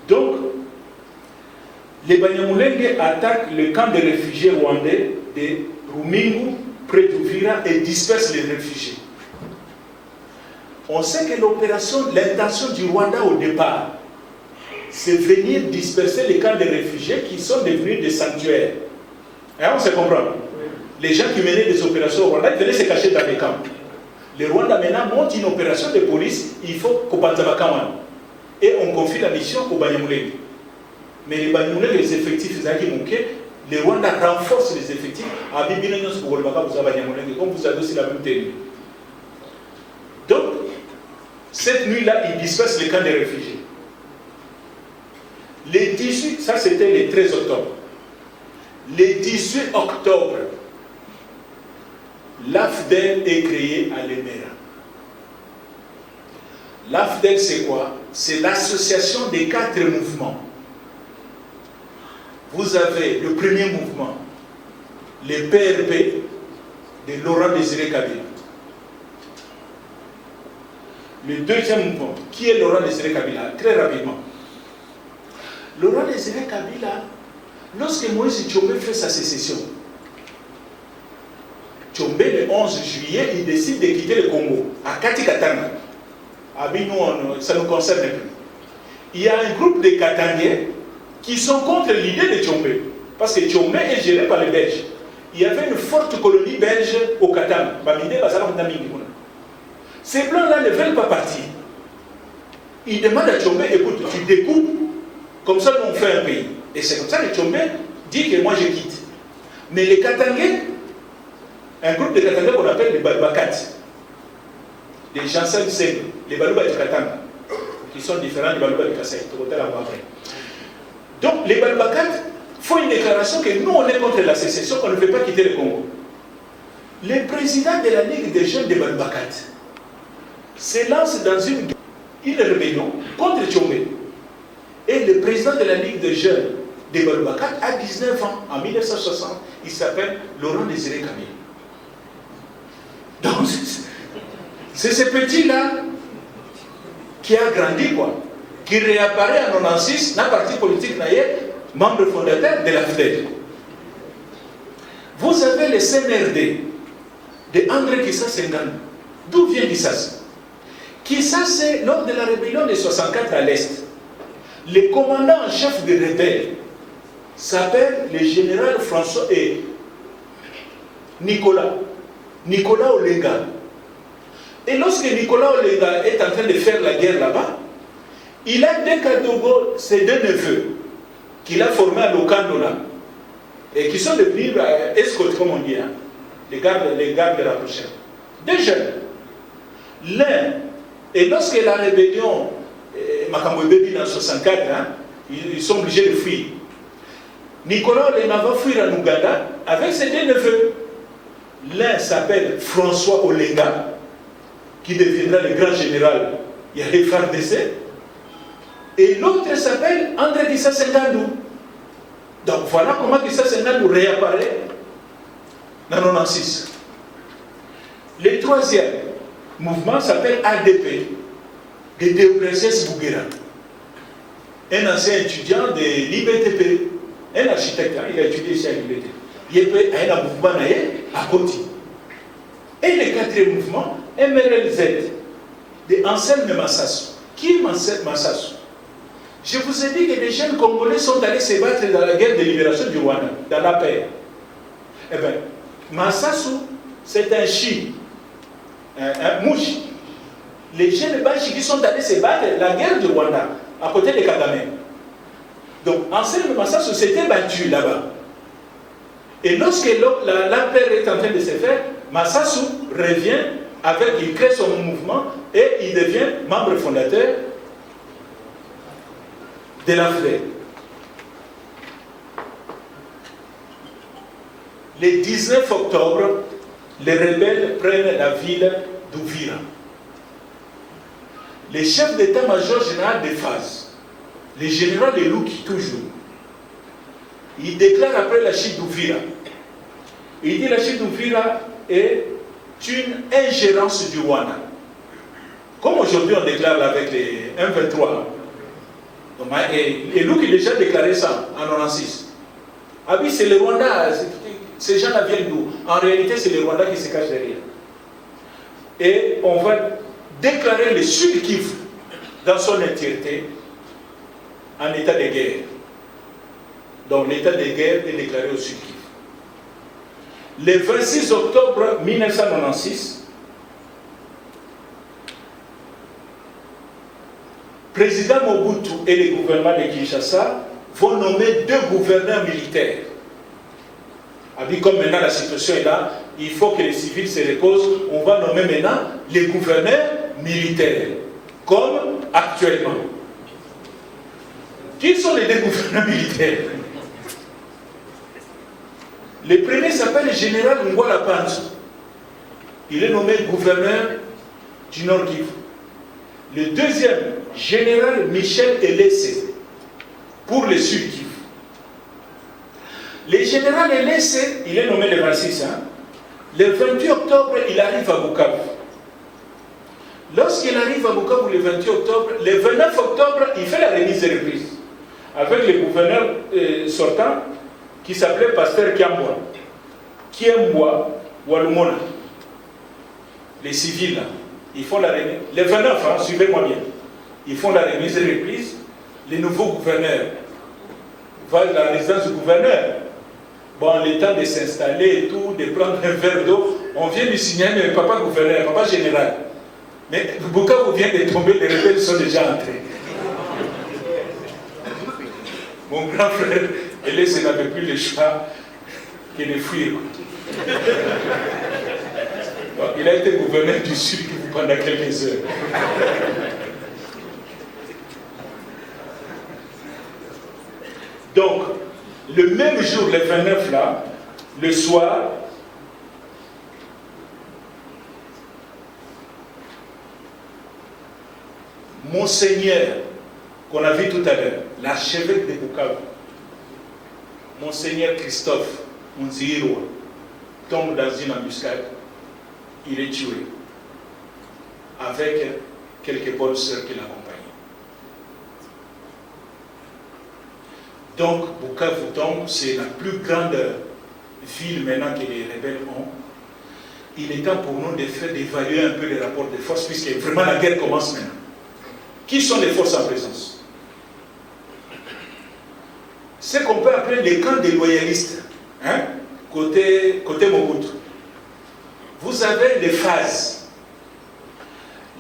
Donc, les Banyamulenge attaquent le camp de réfugiés rwandais de Rumingu, près d'Uvira, et dispersent les réfugiés. On sait que l'intention du Rwanda au départ, c'est venir disperser les camps de réfugiés qui sont devenus des sanctuaires. On se comprend. Les gens qui menaient des opérations au Rwanda, ils venaient se cacher dans les camps. Le Rwanda maintenant monte une opération de police, il faut qu'on passe à Kawan. Et on confie la mission aux Banyamulenge. Mais les Banyamulenge, les effectifs, le Rwanda renforce les effectifs. Comme vous avez aussi la même tenue. Donc, cette nuit-là, ils dispersent les camps de réfugiés. Les 18, ça c'était le 13 octobre. Le 18 octobre, l'AFDEL est créée à Lemera. L'AFDEL, c'est quoi? C'est l'association des 4 mouvements. Vous avez le premier mouvement, le PRP de Laurent Désiré Kabila. Le deuxième mouvement, qui est Laurent Désiré Kabila? Très rapidement. Laurent Désiré Kabila, lorsque Moïse Tchombe fait sa sécession, Tchombe, le 11 juillet, il décide de quitter le Congo, à Kati-Katanga. Ça ne nous concerne plus. Il y a un groupe de Katangais qui sont contre l'idée de Tchombe, parce que Tchombe est géré par les Belges. Il y avait une forte colonie belge au Katanga. Ces blancs-là ne veulent pas partir. Ils demandent à Tchombe: écoute, tu découpes, comme ça on fait un pays. Et c'est comme ça que Tchombe dit que moi je quitte. Mais les Katangais, un groupe de Katangais qu'on appelle les Balubakat, des Janssen Seng, les Baluba du Katanga, qui sont différents des Baluba du Kassai. Donc les Balubakat font une déclaration que nous on est contre la sécession, on ne veut pas quitter le Congo. Le président de la Ligue des jeunes des Balubakat se lance dans une rébellion contre Tchombe. Et le président de la Ligue des jeunes des Balubakat a 19 ans, en 1960, il s'appelle Laurent Désiré Kabila. Donc, c'est ce petit-là qui a grandi, quoi, qui réapparaît en 1996 dans le parti politique membre fondateur de la FDEL. Vous avez le CNRD de André Kissas Ngannou. D'où vient Kissas? Kissas, c'est lors de la rébellion de 64 à l'Est. Le commandant en chef des rebelles s'appelle le général François et Nicolas Olenga. Et lorsque Nicolas Olenga est en train de faire la guerre là-bas, il a ses 2 neveux qu'il a formés à Lokandola. et qui sont devenus escortes, comme on dit, hein, les gardes rapprochés. Deux jeunes. L'un, et lorsque la rébellion, Makambo Bebi en 64, hein, ils sont obligés de fuir. Nicolas Olena va fuir en Ouganda avec ses deux neveux. L'un s'appelle François Olenga, qui deviendra le grand général Yahé FARDC, et l'autre s'appelle André Kissa Sengandou. Donc voilà comment Kissa Sengandou réapparaît dans 1996. Le troisième mouvement s'appelle ADP, de Deogracias Bouguera, un ancien étudiant de l'IBTP, un architecte, hein, il a étudié ici à l'IBTP. Il a un mouvement à Koti. Et le quatrième mouvement, MRLZ, de Anselme Massassou. Qui est Massassou? Je vous ai dit que les jeunes Congolais sont allés se battre dans la guerre de libération du Rwanda, dans la paix. Eh bien, Massassou, c'est un chi, un mouchi. Les jeunes Bachi qui sont allés se battre la guerre du Rwanda, à côté de Kagame. Donc, Anselme Massassou s'était battu là-bas. Et lorsque la paix est en train de se faire, Massassou revient il crée son mouvement et il devient membre fondateur de l'AFDEL. Le 19 octobre, les rebelles prennent la ville d'Ouvira. Le chef d'état-major général de Faz, le général de Louki toujours, il déclare après la chute d'Ouvira, il dit la chute d'Ouvira est une ingérence du Rwanda. Comme aujourd'hui on déclare avec les 1-23. Et Louki a déjà déclaré ça en 1996. Ah oui, c'est le Rwanda, ces gens-là viennent d'où? En réalité, c'est le Rwanda qui se cache derrière. Et on va déclarer le Sud Kivu dans son entièreté en état de guerre. Donc l'état de guerre est déclaré au Sud Kivu. Le 26 octobre 1996, président Mobutu et le gouvernement de Kinshasa vont nommer 2 gouverneurs militaires. Comme maintenant la situation est là, il faut que les civils se reposent. On va nommer maintenant les gouverneurs militaires, comme actuellement. Qui sont les 2 gouverneurs militaires? Le premier s'appelle le général Ngwala Panzo. Il est nommé gouverneur du Nord Kivu. Le deuxième, général Michel Elesse, pour le Sud Kivu. Le général Elesse, il est nommé le 26. Le 28 octobre, il arrive à Bukavu. Lorsqu'il arrive à Bukavu le 28 octobre, le 29 octobre, il fait la remise de reprise avec le gouverneur sortant qui s'appelait Pasteur Kiembwa Walumona. Les civils, là, ils font la remise. Le 29, suivez-moi bien. Ils font la remise de reprise. Les nouveaux gouverneurs vont à la résidence du gouverneur. Bon, le temps de s'installer et tout, de prendre un verre d'eau, on vient lui signaler, mais papa gouverneur, papa général. Mais Bukavu vient de tomber, les rebelles sont déjà entrés. Mon grand frère, Elesse n'avait plus le choix que de fuir. Donc, il a été gouverneur du Sud pendant quelques heures. Donc, le même jour, le 29 là, le soir, Monseigneur, qu'on a vu tout à l'heure, l'archevêque de Bukavu, Monseigneur Christophe Munzihirwa, tombe dans une embuscade, il est tué, avec quelques bonnes sœurs qui l'accompagnent. Donc, Bukavu tombe, c'est la plus grande ville maintenant que les rebelles ont. Il est temps pour nous d'évaluer un peu les rapports de force, puisque vraiment la guerre commence maintenant. Qui sont les forces en présence? Ce qu'on peut appeler les camps des loyalistes, côté Mobutu. Vous avez les phases.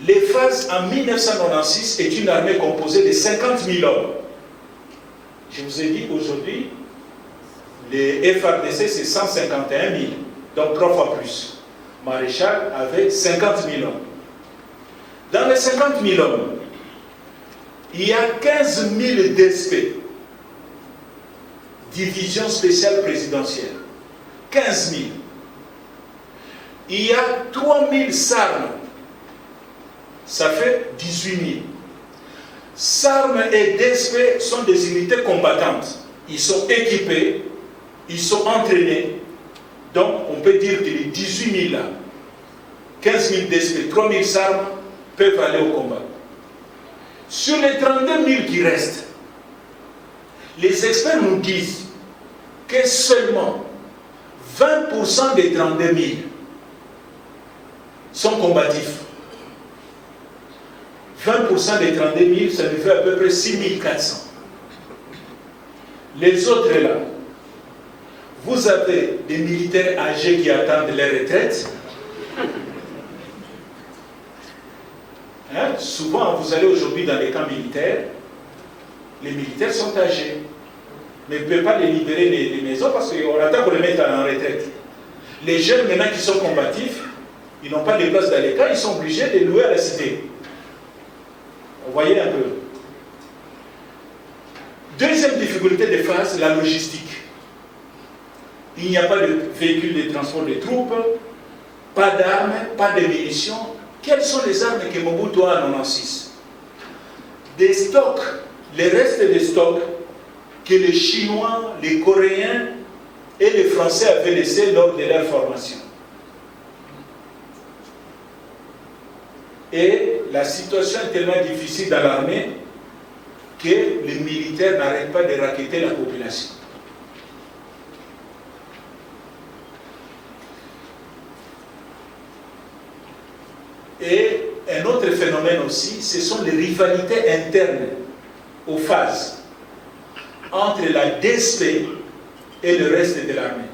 Les phases en 1996 est une armée composée de 50 000 hommes. Je vous ai dit aujourd'hui, Les FRDC, c'est 151 000, donc 3 fois plus. Maréchal avait 50 000 hommes. Dans les 50 000 hommes, il y a 15 000 DSP, division spéciale présidentielle. 15 000. Il y a 3 000 SARM, ça fait 18 000. SARM et DSP sont des unités combattantes. Ils sont équipés, ils sont entraînés. Donc, on peut dire que les 18 000 là, 15 000 DSP, 3 000 SARM peuvent aller au combat. Sur les 32 000 qui restent, les experts nous disent que seulement 20% des 32 000 sont combatifs. 20% des 32 000, ça nous fait à peu près 6 400. Les autres là, vous avez des militaires âgés qui attendent leur retraite. Hein? Souvent, vous allez aujourd'hui dans les camps militaires, les militaires sont âgés. Mais vous ne pouvez pas les libérer des maisons parce qu'on attend qu'on les mette en retraite. Les jeunes maintenant qui sont combatifs, ils n'ont pas de place dans les camps, ils sont obligés de louer à la cité. Vous voyez un peu. Deuxième difficulté de phase, la logistique. Il n'y a pas de véhicule de transport de troupes, pas d'armes, pas de munitions. Quelles sont les armes que Mobutu a en 1996? Des stocks, les restes des stocks que les Chinois, les Coréens et les Français avaient laissés lors de leur formation. Et la situation est tellement difficile dans l'armée que les militaires n'arrêtent pas de racketter la population. Et un autre phénomène aussi, ce sont les rivalités internes aux phases entre la DSP et le reste de l'armée.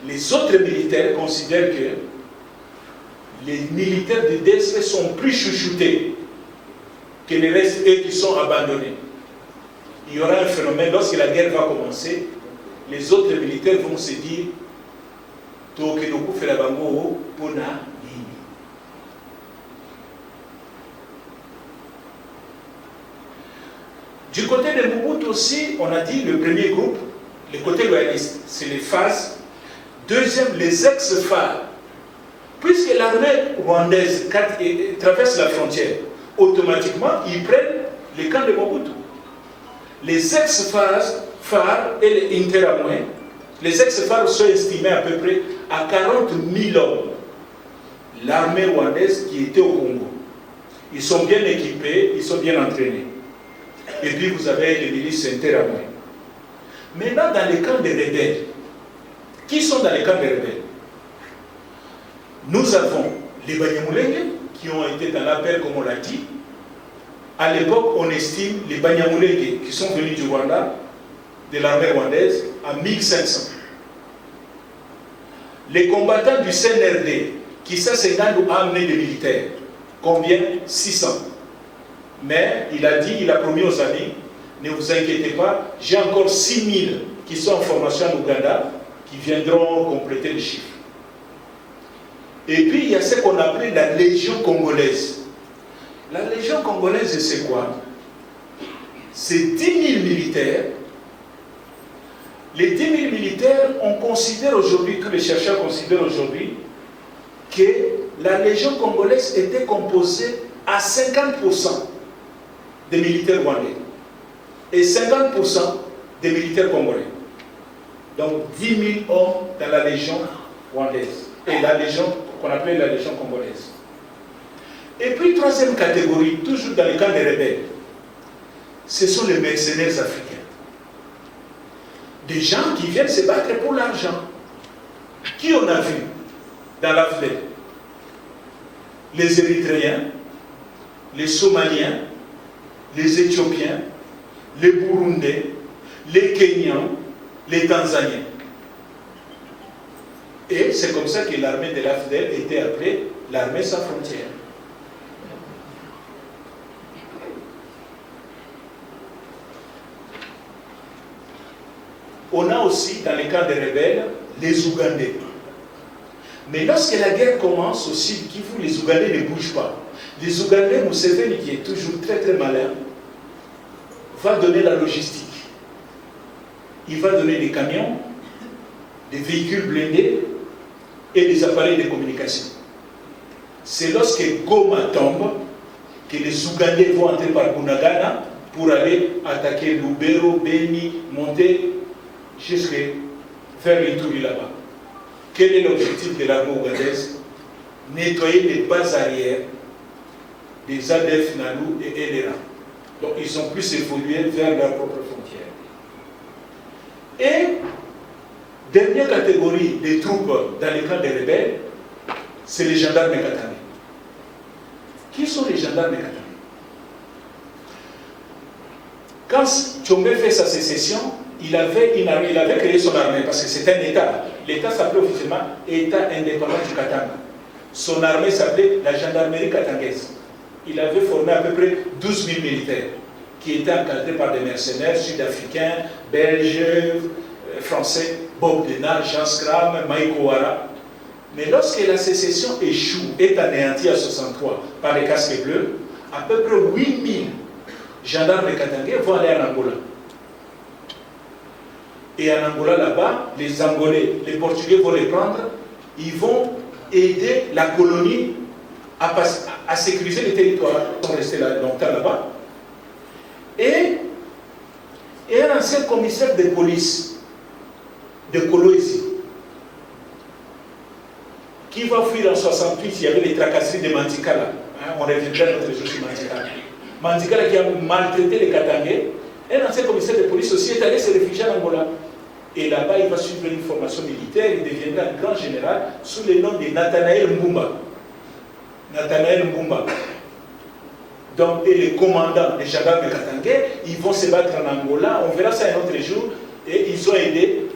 Les autres militaires considèrent que les militaires de DSP sont plus chouchoutés que les restes, eux qui sont abandonnés. Il y aura un phénomène, lorsque la guerre va commencer, les autres militaires vont se dire Tokedoku fait la bango pona nini. Du côté de Mobutu aussi, on a dit le premier groupe, le côté loyaliste, c'est les phases. Deuxième, les ex-phares. Puisque l'armée rwandaise traverse la frontière, automatiquement, ils prennent les camps de Mobutu. Les ex-phares et les interamouins, les ex-phares sont estimés à peu près à 40 000 hommes. L'armée rwandaise qui était au Congo. Ils sont bien équipés, ils sont bien entraînés. Et puis vous avez les milices interamouins. Maintenant, dans les camps des rebelles, qui sont dans les camps des rebelles? Nous avons les Banyamulenge qui ont été dans l'appel, comme on l'a dit. À l'époque, on estime les Banyamulenge qui sont venus du Rwanda, de l'armée rwandaise, à 1500. Les combattants du CNRD, qui s'est amené des militaires, combien? 600. Mais il a dit, il a promis aux amis, ne vous inquiétez pas, j'ai encore 6000 qui sont en formation en Ouganda, qui viendront compléter le chiffre. Et puis, il y a ce qu'on appelait la Légion congolaise. La Légion congolaise, c'est quoi? C'est 10 000 militaires. Les 10 000 militaires, on considère aujourd'hui, tous les chercheurs considèrent aujourd'hui, que la Légion congolaise était composée à 50% des militaires rwandais et 50% des militaires congolais. Donc 10 000 hommes dans la Légion rwandaise et la Légion qu'on appelait la Légion congolaise. Et puis, troisième catégorie, toujours dans les camps des rebelles, ce sont les mercenaires africains. Des gens qui viennent se battre pour l'argent. Qui on a vu dans l'Afrique? Les Érythréens, les Somaliens, les Éthiopiens, les Burundais, les Kenyans, les Tanzaniens. Et c'est comme ça que l'armée de l'AFDEL était appelée l'armée sans frontières. On a aussi, dans les camps des rebelles, les Ougandais. Mais lorsque la guerre commence aussi, les Ougandais ne bougent pas. Les Ougandais, Museveni, qui est toujours très très malin, va donner la logistique. Il va donner des camions, des véhicules blindés et des appareils de communication. C'est lorsque Goma tombe que les Ougandais vont entrer par Bunagana pour aller attaquer Lubero, Beni, monter jusqu'à vers l'Ituri là-bas. Quel est l'objectif de l'armée ougandaise? Nettoyer les bases arrières des ADF, Nalu et Elera. Donc ils sont plus évolués vers leurs propres frontières. Et dernière catégorie des troupes dans les camps des rebelles, c'est les gendarmes Katanga. Qui sont les gendarmes Katanga? Quand Tshombe fait sa sécession, il avait créé son armée parce que c'est un État. L'État s'appelait officiellement État indépendant du Katanga. Son armée s'appelait la gendarmerie katangaise. Il avait formé à peu près 12 000 militaires qui étaient encadrés par des mercenaires sud-africains, belges, français, Bob Denard, Jean Scram, Mike Ouara. Mais lorsque la sécession échoue, est anéantie à 63 par les casques bleus, à peu près 8 000 gendarmes katangais vont aller en Angola. Et en Angola, là-bas, les Angolais, les Portugais vont les prendre, ils vont aider la colonie à sécuriser les territoires. Ils sont restés longtemps là-bas. Et un ancien commissaire de police de Kolwezi, qui va fuir en 68, il y avait les tracasseries de Mantikala. On reviendra notre jour sur Mantikala. Mantikala qui a maltraité les Katangais. Un ancien commissaire de police aussi est allé se réfugier en Angola. Et là-bas, il va suivre une formation militaire, il deviendra un grand général sous le nom de Nathanaël Mbumba. Nathanaël Mbumba. Donc, et les commandants des gendarmes katangais, ils vont se battre en Angola, on verra ça un autre jour, et ils ont aidé,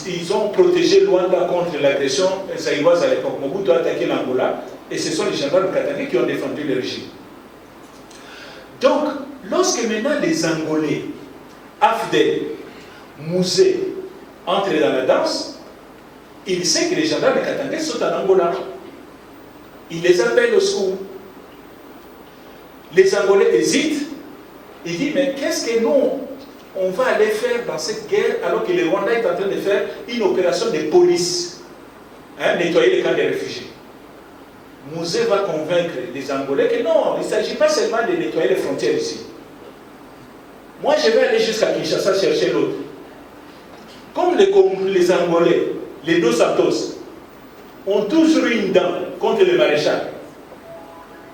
ils ont protégé Luanda contre l'agression zaïroise à l'époque. Mobutu a attaqué l'Angola, et ce sont les gendarmes katangais qui ont défendu le régime. Donc, lorsque maintenant les Angolais, Afdel, Mouzé, entrent dans la danse, il sait que les gendarmes katangais sont en Angola. Il les appelle au secours. Les Angolais hésitent. Ils disent, mais qu'est-ce que nous, on va aller faire dans cette guerre alors que le Rwanda est en train de faire une opération de police, nettoyer les camps des réfugiés. Mouzé va convaincre les Angolais que non, il ne s'agit pas seulement de nettoyer les frontières ici. Moi, je vais aller jusqu'à Kinshasa chercher l'autre. Comme les Angolais, les Dos Santos, ont toujours une dent contre le maréchal.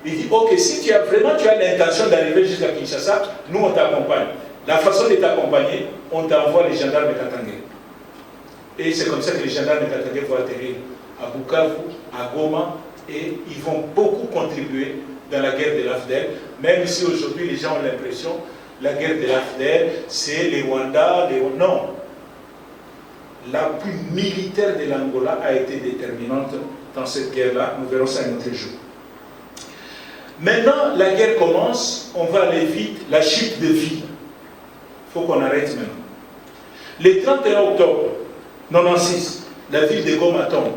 Il dit, ok, si tu as l'intention d'arriver jusqu'à Kinshasa, nous on t'accompagne. La façon de t'accompagner, on t'envoie les gendarmes katangais. Et c'est comme ça que les gendarmes katangais vont atterrir à Bukavu, à Goma, et ils vont beaucoup contribuer dans la guerre de l'AFDEL, même si aujourd'hui les gens ont l'impression que la guerre de l'AFDEL, c'est les Rwandais, non. L'appui militaire de l'Angola a été déterminante dans cette guerre-là. Nous verrons ça un autre jour. Maintenant, la guerre commence, on va aller vite, la chute de vie. Il faut qu'on arrête maintenant. Le 31 octobre 1996, la ville de Goma tombe.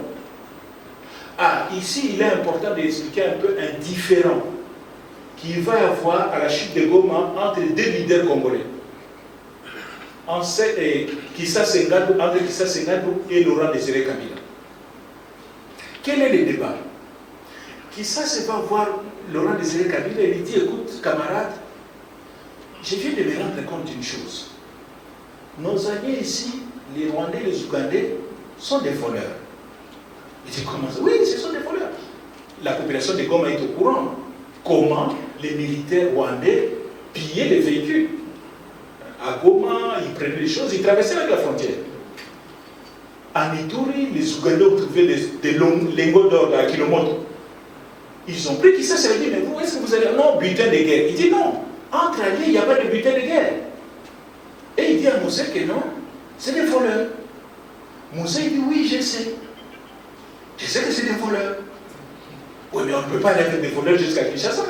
Ah, ici, il est important d'expliquer un peu un différend qu'il va y avoir à la chute de Goma entre deux leaders congolais. Entre Kissa Sengadou et Laurent Désiré Kabila. Quel est le débat? Kissa se va voir Laurent Désiré Kabila et lui dit, écoute, camarade, je viens de me rendre compte d'une chose. Nos alliés ici, les Rwandais, les Ougandais, sont des voleurs. Il dit, comment ça? Oui, ce sont des voleurs. La population de Goma est au courant. Comment les militaires rwandais pillaient les véhicules? À Goma, ils prenaient les choses, ils traversaient avec la frontière. En Ituri, les Ougandais ont trouvé des lingots d'or à Kilomoto. Ils ont pris, qui ça s'est dit, mais vous, est-ce que vous allez... Non, butin de guerre. Il dit non, entre alliés, il n'y a pas de butin de guerre. Et il dit à Mouzé que non, c'est des voleurs. Mouzé dit oui, je sais. Je sais que c'est des voleurs. Oui, mais on ne peut pas aller avec des voleurs jusqu'à Kinshasa.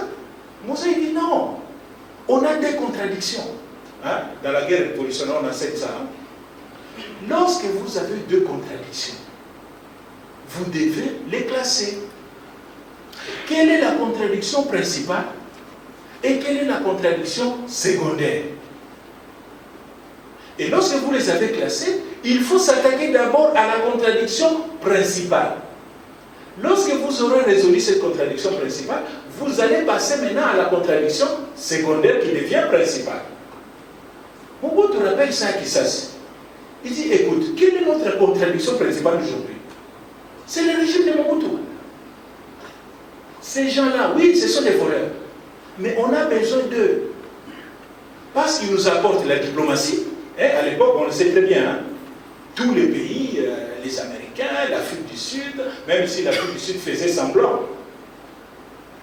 Mouzé dit non. On a des contradictions. Dans la guerre révolutionnaire, on a 700 ans. Lorsque vous avez deux contradictions, vous devez les classer. Quelle est la contradiction principale et quelle est la contradiction secondaire? Et lorsque vous les avez classées, il faut s'attaquer d'abord à la contradiction principale. Lorsque vous aurez résolu cette contradiction principale, vous allez passer maintenant à la contradiction secondaire qui devient principale. Mobutu rappelle ça à Kisasi. Il dit, écoute, quelle est notre contradiction principale aujourd'hui? C'est le régime de Mobutu. Ces gens-là, oui, ce sont des voleurs. Mais on a besoin d'eux. Parce qu'ils nous apportent la diplomatie. À l'époque, on le sait très bien. Hein? Tous les pays, les Américains, l'Afrique du Sud, même si l'Afrique du Sud faisait semblant,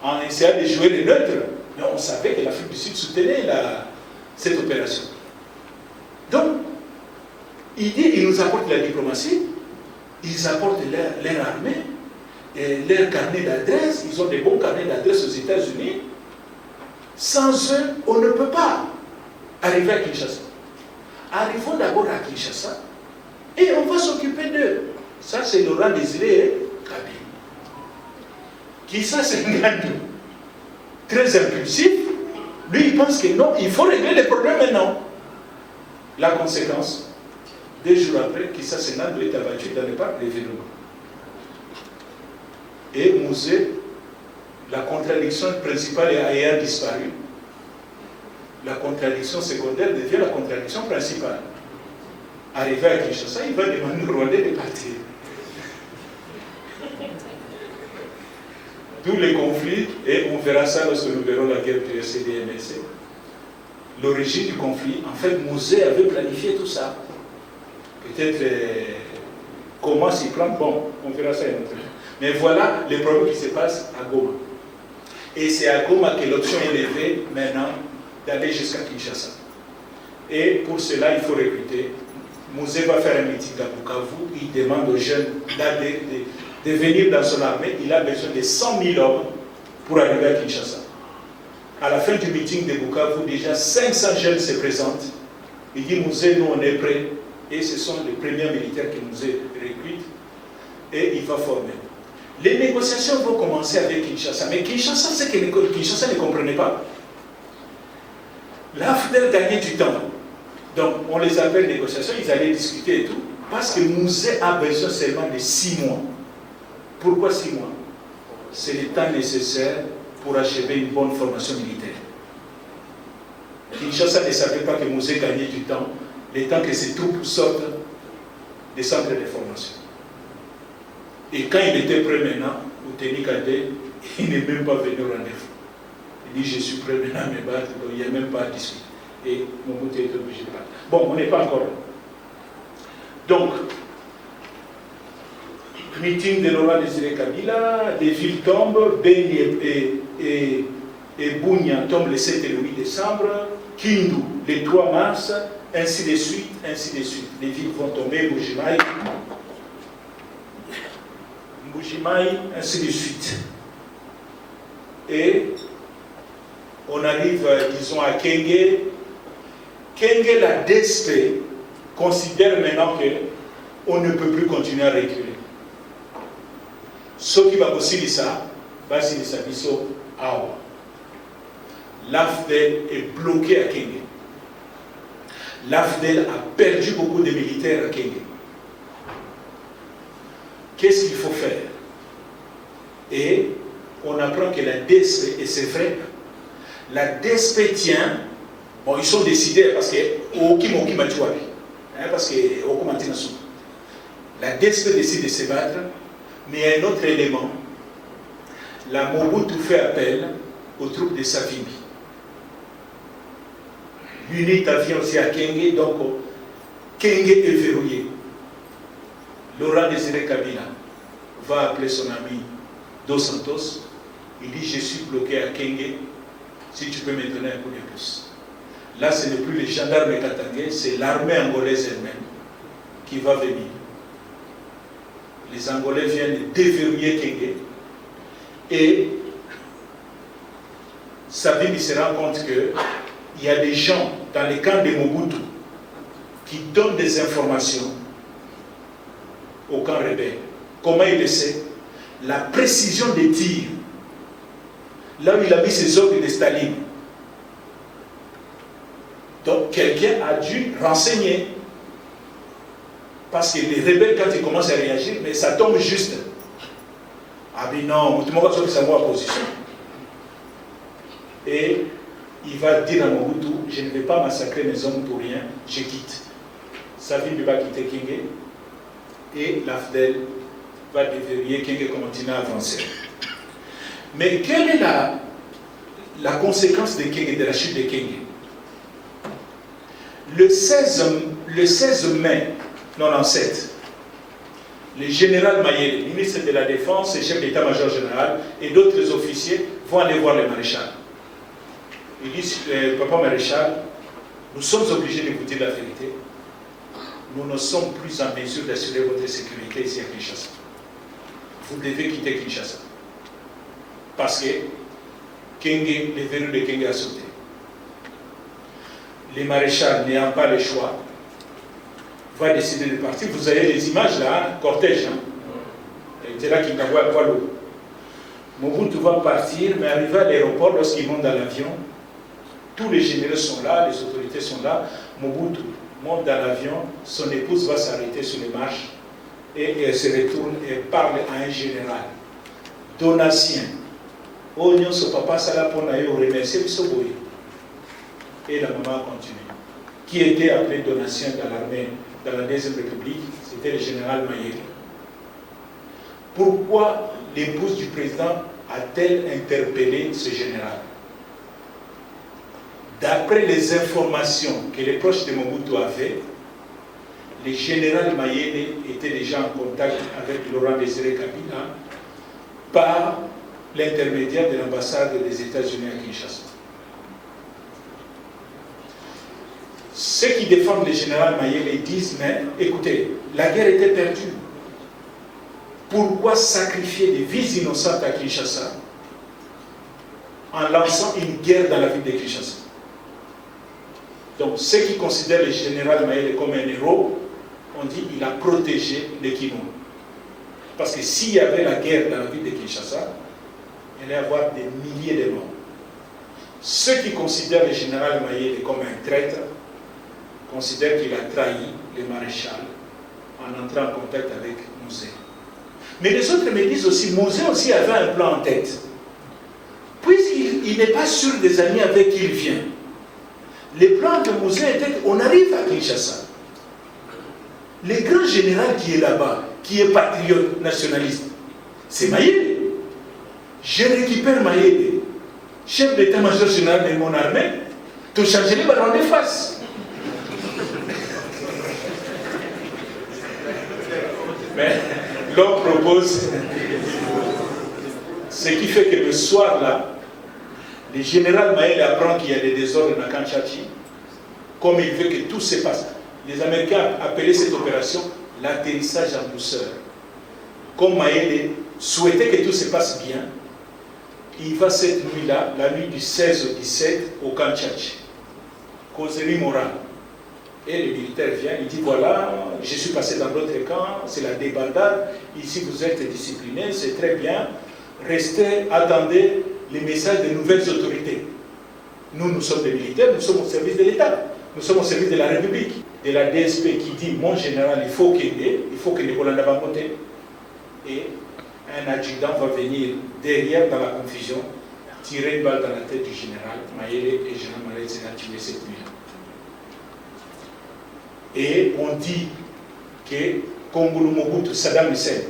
en essayant de jouer les neutres, mais on savait que l'Afrique du Sud soutenait cette opération. Donc, il dit, ils nous apportent la diplomatie, ils apportent leur armée, et leur carnet d'adresse, ils ont des bons carnets d'adresse aux États-Unis. Sans eux, on ne peut pas arriver à Kinshasa. Arrivons d'abord à Kinshasa et on va s'occuper d'eux. Ça, c'est Laurent Désiré Kabila. Qui ça, c'est Ngandou. Très impulsif. Lui, il pense que non, il faut régler les problèmes maintenant. La conséquence, 2 jours après, qui ça, c'est Ngandou est abattu dans le parc d'événements. Et Mouzé, la contradiction principale ayant disparu, la contradiction secondaire devient la contradiction principale. Arrivé à Kinshasa, il va demander aux Rwandais de partir. D'où les conflits, et on verra ça lorsque nous verrons la guerre du RCD-MLC. L'origine du conflit, en fait, Mouzé avait planifié tout ça. Peut-être comment s'y prendre, bon, on verra ça une autre fois. Mais voilà les problèmes qui se passent à Goma. Et c'est à Goma que l'option est levée maintenant d'aller jusqu'à Kinshasa. Et pour cela, il faut recruter. Mouzé va faire un meeting à Bukavu. Il demande aux jeunes de venir dans son armée. Il a besoin de 100 000 hommes pour arriver à Kinshasa. À la fin du meeting de Bukavu, déjà 500 jeunes se présentent. Il dit, Mouzé, nous on est prêts. Et ce sont les premiers militaires que Mouzé recrute. Et il va former. Les négociations vont commencer avec Kinshasa. Mais Kinshasa, c'est que Kinshasa ne comprenait pas. L'AFDEL gagnait du temps. Donc, on les appelle négociations, ils allaient discuter et tout. Parce que Mouzé a besoin seulement de 6 mois. Pourquoi 6 mois? C'est le temps nécessaire pour achever une bonne formation militaire. Kinshasa ne savait pas que Mouzé gagnait du temps, le temps que ses troupes sortent des centres de formation. Et quand il était prêt maintenant, Outeni Kandé, il n'est même pas venu au rendez-vous. Il dit, je suis prêt maintenant à me battre, donc il n'y a même pas à discuter. Et Mobutu est obligé de partir. Bon, on n'est pas encore là. Donc, meeting de Laurent Désiré Kabila, les villes tombent, Beni et Bunia tombent le 7 et le 8 décembre, Kindu le 3 mars, ainsi de suite, ainsi de suite. Les villes vont tomber, Mbujimaï, ainsi de suite. Et on arrive, disons, à Kenge. Kenge, la DSP, considère maintenant qu'on ne peut plus continuer à reculer. Ce qui va aussi ça, va se dire Awa. L'AFDEL est bloqué à Kenge. L'AFDEL a perdu beaucoup de militaires à Kenge. Qu'est-ce qu'il faut faire? Et on apprend que la DSP, et c'est vrai, la DSP tient, bon, ils sont décidés parce que la DSP décide de se battre, mais il y a un autre élément. La Mobutu fait appel aux troupes de Savimbi. L'UNITA vient aussi à Kenge, donc Kenge est verrouillé. Laurent Désiré Kabila va appeler son ami Dos Santos. Il dit, je suis bloqué à Kenge, si tu peux me donner un coup de pouce. Là, ce n'est plus les gendarmes katangais, c'est l'armée angolaise elle-même qui va venir. Les Angolais viennent déverrouiller Kenge et Savimbi se rend compte qu'il y a des gens dans les camps de Mobutu qui donne des informations au camp rebelle. Comment il le sait? La précision des tirs. Là où il a mis ses ordres de Staline. Donc quelqu'un a dû renseigner. Parce que les rebelles, quand ils commencent à réagir, mais ça tombe juste. Ah mais non, tout le monde va se savoir en position. Et il va dire à Mobutu, je ne vais pas massacrer mes hommes pour rien, je quitte. Savimbi va quitter Kenge et l'AFDEL va déverrouiller Kenge et continuer à avancer. Mais quelle est la conséquence de Kenge, de la chute de Kenge? Le 16 mai 1997, le général Mayele, ministre de la Défense et chef d'état-major général, et d'autres officiers vont aller voir le maréchal. Ils disent, papa maréchal, nous sommes obligés de vous dire la vérité. Nous ne sommes plus en mesure d'assurer votre sécurité ici à Kinshasa. Vous devez quitter Kinshasa. Parce que Kenge, le verrou de Kenge a sauté. Le maréchal, n'ayant pas le choix, va décider de partir. Vous avez les images là, hein, cortège. Hein? C'est là qu'il envoie à l'eau. Mobutu va partir, mais arrivé à l'aéroport, lorsqu'il monte dans l'avion, tous les généraux sont là, les autorités sont là. Mobutu monte dans l'avion, son épouse va s'arrêter sur les marches et elle se retourne et parle à un général. Donatien. Oignon, ce papa, ça l'a pour nous remercier, et la maman continue. Qui était appelé Donatien dans l'armée, dans la Deuxième République, c'était le général Mayele. Pourquoi l'épouse du président a-t-elle interpellé ce général? D'après les informations que les proches de Mobutu avaient, le général Mayele était déjà en contact avec Laurent Désiré Kabila par l'intermédiaire de l'ambassade des États-Unis à Kinshasa. Ceux qui défendent le général Mayele disent, mais écoutez, la guerre était perdue. Pourquoi sacrifier des vies innocentes à Kinshasa en lançant une guerre dans la ville de Kinshasa? Donc ceux qui considèrent le général Mayele comme un héros, on dit qu'il a protégé les Kinois. Parce que s'il y avait la guerre dans la ville de Kinshasa, il allait y avoir des milliers de morts. Ceux qui considèrent le général Mayele comme un traître considèrent qu'il a trahi le maréchal en entrant en contact avec Mouzé. Mais les autres me disent aussi, Mouzé aussi avait un plan en tête. Puisqu'il n'est pas sûr des amis avec qui il vient. Le plan de Mouzé était qu'on arrive à Kinshasa. Le grand général qui est là-bas, qui est patriote nationaliste, c'est Mayele. Je récupère Mayele, chef d'état-major général de mon armée, tout changer les ballons de face. Mais l'homme propose ce qui fait que le soir-là, le général Mayele apprend qu'il y a des désordres dans Kanchachi, comme il veut que tout se passe. Les Américains appelaient cette opération l'atterrissage en douceur. Comme Mayele souhaitait que tout se passe bien, il va cette nuit-là, la nuit du 16 au 17, au Kanchachi. Causerie morale. Et le militaire vient, il dit voilà, je suis passé dans d'autres camps, c'est la débandade, ici vous êtes disciplinés, c'est très bien, restez, attendez les messages des nouvelles autorités. Nous sommes des militaires, nous sommes au service de l'État, nous sommes au service de la République, de la DSP qui dit mon général, il faut que les Hollandais vont monter. Et un adjudant va venir derrière dans la confusion, tirer une balle dans la tête du général Mayele et le général Mayele s'est tué cette nuit. Et on dit que Kongolo Mobutu, Saddam Hussein,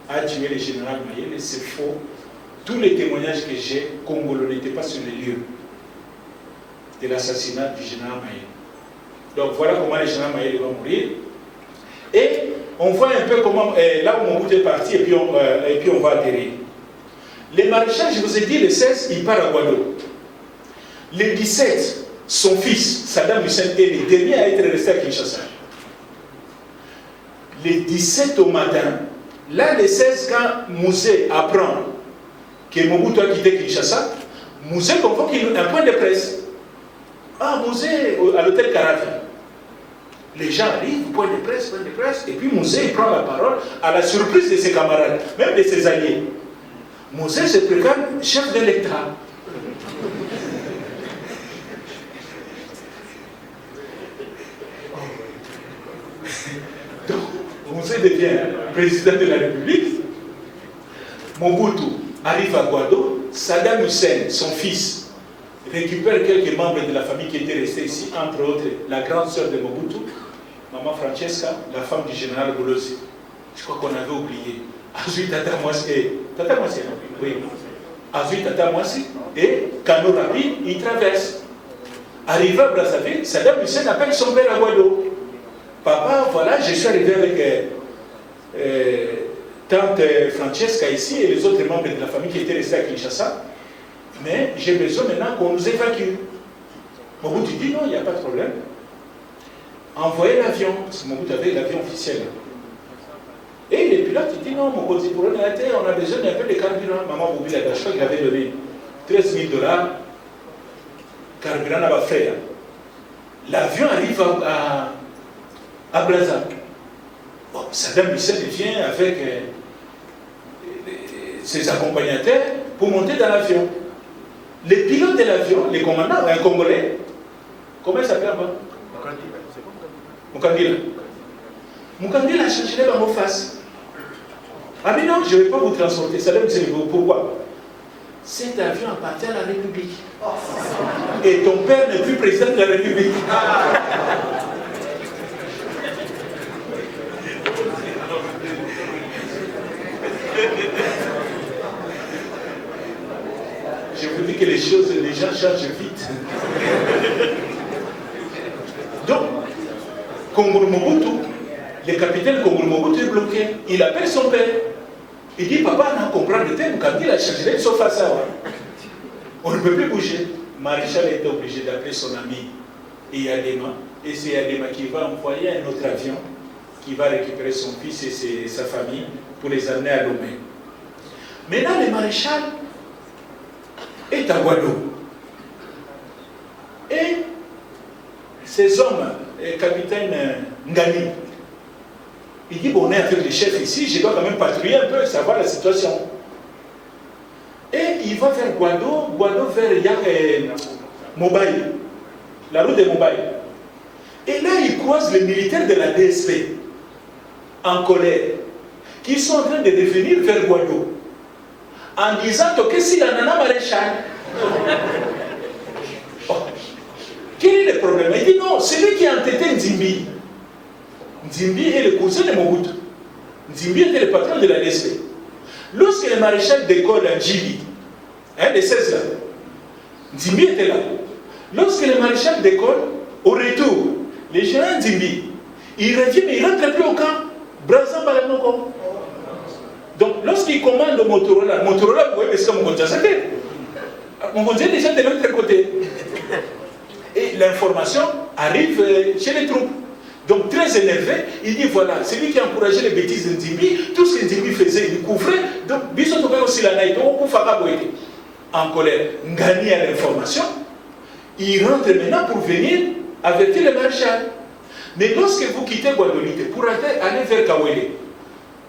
a tué le général Mayele, c'est faux. Tous les témoignages que j'ai, Kongolo n'était pas sur les lieux de l'assassinat du général Mayele. Donc voilà comment le général Mayele va mourir. Et on voit un peu comment, là où Mobutu est parti, et puis on va atterrir. Les maréchals, je vous ai dit, le 16, il part à Guadeloupe. Le 17, son fils, Saddam Hussein, est le dernier à être resté à Kinshasa. Le 17 au matin, là, le 16, quand Mouzé apprend que Mobutu a quitté Kinshasa, Mouzé convoque un point de presse. Ah, Mouzé, à l'hôtel Caravi. Les gens arrivent, point de presse, et puis Mosé prend la parole à la surprise de ses camarades, même de ses alliés. Mosé se préclame chef de l'État. Donc, Mosé devient président de la République. Mobutu arrive à Guado. Saddam Hussein, son fils, récupère quelques membres de la famille qui étaient restés ici, entre autres la grande sœur de Mobutu, Maman Francesca, la femme du général Bolosi. Je crois qu'on avait oublié. Azui Tata Mwasi, oui. Azui Tata Mwasi et Kano Rabi, il traverse. Arrivé à Brazzaville, Saddam Hussein appelle son père à Guado. Papa, voilà, je suis arrivé avec tante Francesca ici et les autres membres de la famille qui étaient restés à Kinshasa. Mais j'ai besoin maintenant qu'on nous évacue. Mobutu dit non, il n'y a pas de problème. Envoyez l'avion, parce que Mobutu avait l'avion officiel. Et les pilotes, ils disent non, mon côté pour on a besoin d'un peu de carburant. Maman Boubi Lagacho, il avait donné $13 000. Carburant n'a pas fait. L'avion arrive à Brazzaville. Bon, Saddam Hussein vient avec ses accompagnateurs pour monter dans l'avion. Les pilotes de l'avion, les commandants, un Congolais, comment il s'appelle avant? Mukandila. Mukandila a changé les bancs en face. Ah mais non, je ne vais pas vous transporter. Saddam Hussein, pourquoi? Cet avion appartient à la République. Et ton père n'est plus président de la République. Je vous dis que les gens changent vite. Donc, Kongolo Mobutu, le capitaine Kongolo Mobutu est bloqué. Il appelle son père. Il dit, papa, on comprend le thème, quand il a changé, sauf à ça. On ne peut plus bouger. Maréchal était obligé d'appeler son ami Yadema. Et c'est Yadema qui va envoyer un autre avion qui va récupérer son fils et sa famille pour les amener à Lomé. Maintenant, le maréchal est à Guado. Et ces hommes, le capitaine Ngani, il dit, bon, on est avec les chefs ici, je dois quand même patrouiller un peu, savoir la situation. Et il va vers Guado vers Mobile, la route de Mobile. Et là, il croise les militaires de la DSP, en colère, qui sont en train de revenir vers Guado, en disant que si la nana maréchal, quel est le problème? Il dit non, c'est lui qui a entêté Nzimbi. Nzimbi est le cousin de Mobutu. Nzimbi était le patron de la DSP. Lorsque le maréchal décolle à Djili, des 16 là, Nzimbi était là. Lorsque le maréchal décolle, au retour, les généraux Nzimbi, il revient mais il ne rentre plus au camp. Brazzaville. Donc lorsqu'il commande au Motorola, vous voyez, c'est comme mon conseiller est déjà de l'autre côté. Et l'information arrive chez les troupes. Donc très énervé, il dit voilà, c'est lui qui a encouragé les bêtises de Nzimbi, tout ce que Nzimbi faisait, il couvrait. Donc, Bissotoka aussi la naïe, donc on peut en colère. Ngani a l'information, il rentre maintenant pour venir avertir le maréchal. Mais lorsque vous quittez Guadolite pour aller vers Kawele,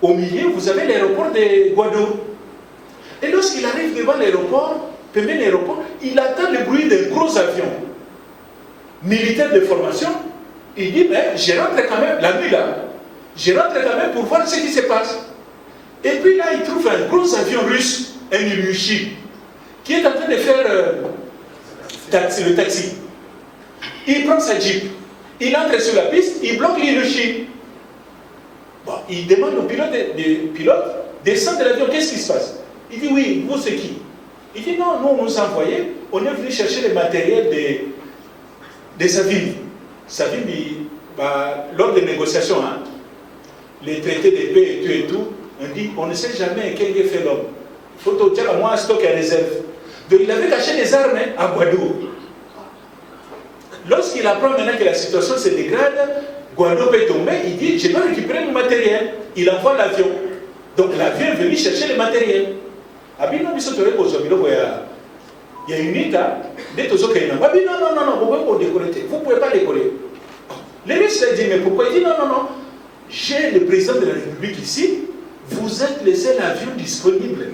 au milieu, vous avez l'aéroport de Guado. Et lorsqu'il arrive devant l'aéroport, il attend le bruit d'un gros avion militaire de formation. Il dit, mais je rentre quand même, la nuit là, je rentre quand même pour voir ce qui se passe. Et puis là, il trouve un gros avion russe, un Ilyushin, qui est en train de faire le taxi. Il prend sa jeep, il entre sur la piste, il bloque l'Ilyushin. Bon, il demande au pilote, descend de l'avion, qu'est-ce qui se passe? Il dit, oui, vous c'est qui? Il dit, non, nous on nous a envoyé, on est venu chercher le matériel de Savimbi. Savimbi, lors des négociations, les traités de paix et tout, on dit, on ne sait jamais quel est fait l'homme. Il faut dire à moi un stock à réserve. Donc il avait caché des armes à Guadeloupe. Lorsqu'il apprend maintenant que la situation se dégrade, Guadeloupe est tombé, il dit, je dois récupérer mon matériel. Il envoie l'avion. Donc l'avion est venu chercher le matériel. Il y a une unité, non, vous ne pouvez pas décoller. Les Russes ont dit, mais pourquoi? Il dit, non, non, non. J'ai le président de la République ici, vous êtes les seuls avions disponibles.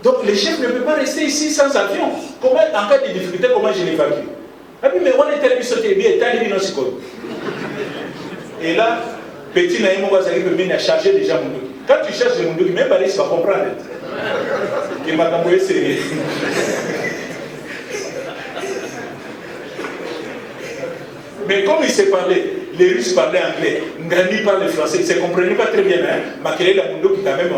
Donc le chef ne peut pas rester ici sans avion. Comment, en cas de difficulté, comment je l'évacue? Ah oui, mais on est tellement sauté, bien, et là, petit Naïmo a chargé déjà mon dos. Quand tu cherches mon dos, même Paris va comprendre. Il m'a envoyé sérieux. Mais comme il s'est parlé, les Russes parlaient anglais, Ngani parlait français, ils ne se comprenaient pas très bien. Hein? Makelele a mon dos qui quand même.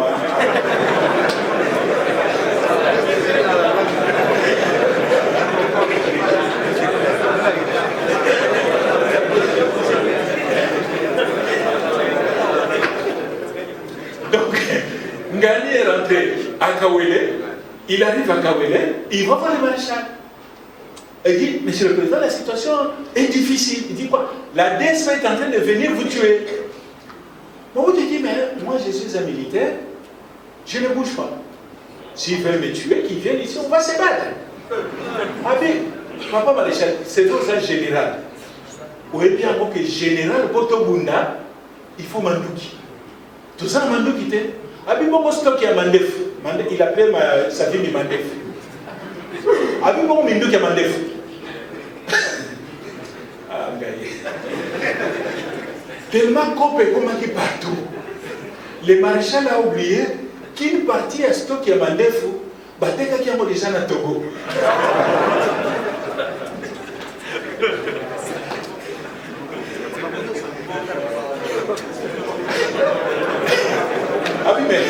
Donc, Ngani est rentré à Kawele, il arrive à Kawele, il va voir le maréchal. Il dit, monsieur le président, la situation est difficile. Il dit quoi? La DSP est en train de venir vous tuer. Bon, il dit, mais moi je suis un militaire, je ne bouge pas. S'ils veulent me tuer, qu'ils viennent ici, on va se battre. Ah oui, papa maréchal, c'est pour ça général. Ou bien que général, Botobunda, il faut Mandouki. Tout ça, Mandouki était. Ah oui, bon, stock qui a Mandef. Il appelait sa vie Mandef. Ah oui, bon, Mindou qui a Mandef. Ah, gagné. Tellement copé comme qui partout. Le maréchal a oublié qu'une partie à stock qui a Mandef, Bateka qui a déjà na Togo. Ah oui, mais.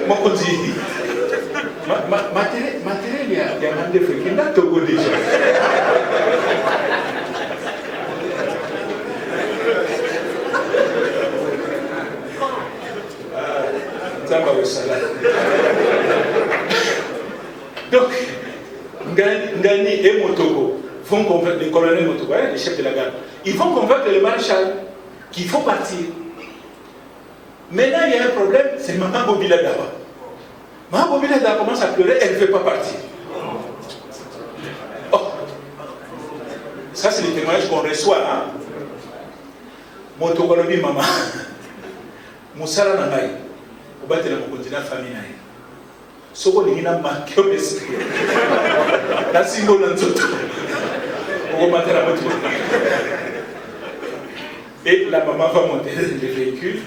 Mon cousin. Matériel, il y a un défaut qui n'a Togo déjà. Ça va au salade. Donc, Ngani et Motogo vont convaincre le colonel Motogo, le chef de la garde. Ils vont convaincre le maréchal qu'il faut partir. Maintenant, il y a un problème, c'est Maman Bobila Dawa. Maman Bobila Dawa commence à pleurer, elle ne veut pas partir. Oh. Ça, c'est le témoignage qu'on reçoit. Hein? Motogo lobi maman. Moussala Nangaï. Au bas de la continent famille. Soko lingina manqué au esprit. La symbole en tout. Et la maman va monter le véhicule.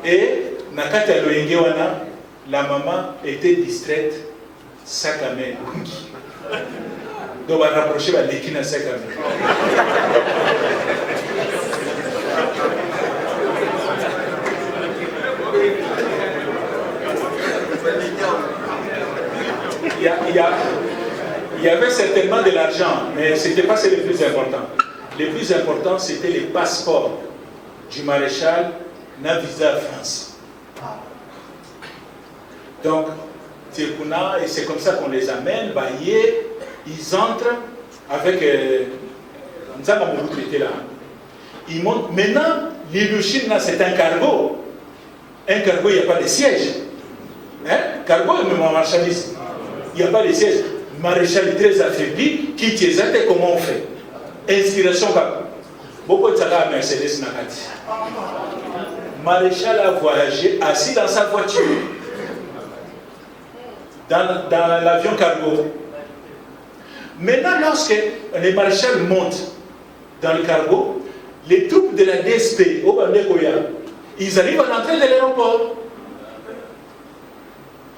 Et Nakata Loyengewana, la maman était distraite, sac à main. Donc on va rapprocher la l'équine à sac à main. Il y avait certainement de l'argent, mais ce n'était pas ce le plus important. Le plus important, c'était les passeports du maréchal na visa à France. Donc, et c'est comme ça qu'on les amène, ils entrent avec... était là. Ils montent. Maintenant, l'Iluchine, c'est un cargo. Un cargo, il n'y a pas de siège. Hein? Cargo, même en marchandise. Il n'y a pas de siège. Maréchal est très affaibli. Qui t'est comment on fait? Inspiration. Beaucoup de ça à Mercedes Nakati. Maréchal a voyagé assis dans sa voiture, dans l'avion cargo. Maintenant, lorsque les maréchals montent dans le cargo, les troupes de la DSP, au Bandekoya, ils arrivent à l'entrée de l'aéroport.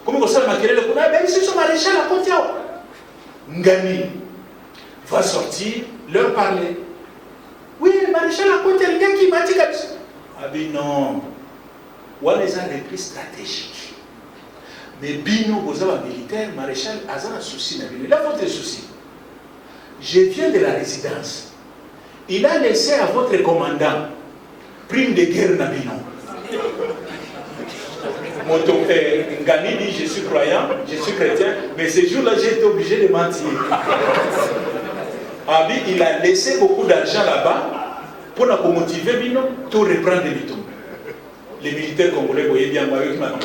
Comment ça m'a créé le coup? Ben, c'est son maréchal à côté. Ngani va sortir, leur parler. Oui, le maréchal à côté, le gars qui m'a dit comme ça. Ah ben non, on les a repris stratégiques. Mais Bino, vous avez un militaire, maréchal, a un souci. Là, votre souci. Je viens de la résidence. Il a laissé à votre commandant prime de guerre Nabino. Mon Ngani dit, je suis croyant, je suis chrétien, mais ce jour-là, j'ai été obligé de mentir. Abi, il a laissé beaucoup d'argent là-bas pour nous motiver, Bino, tout reprendre les mitons. Les militaires congolais, vous voyez bien, moi, qui m'ont malade.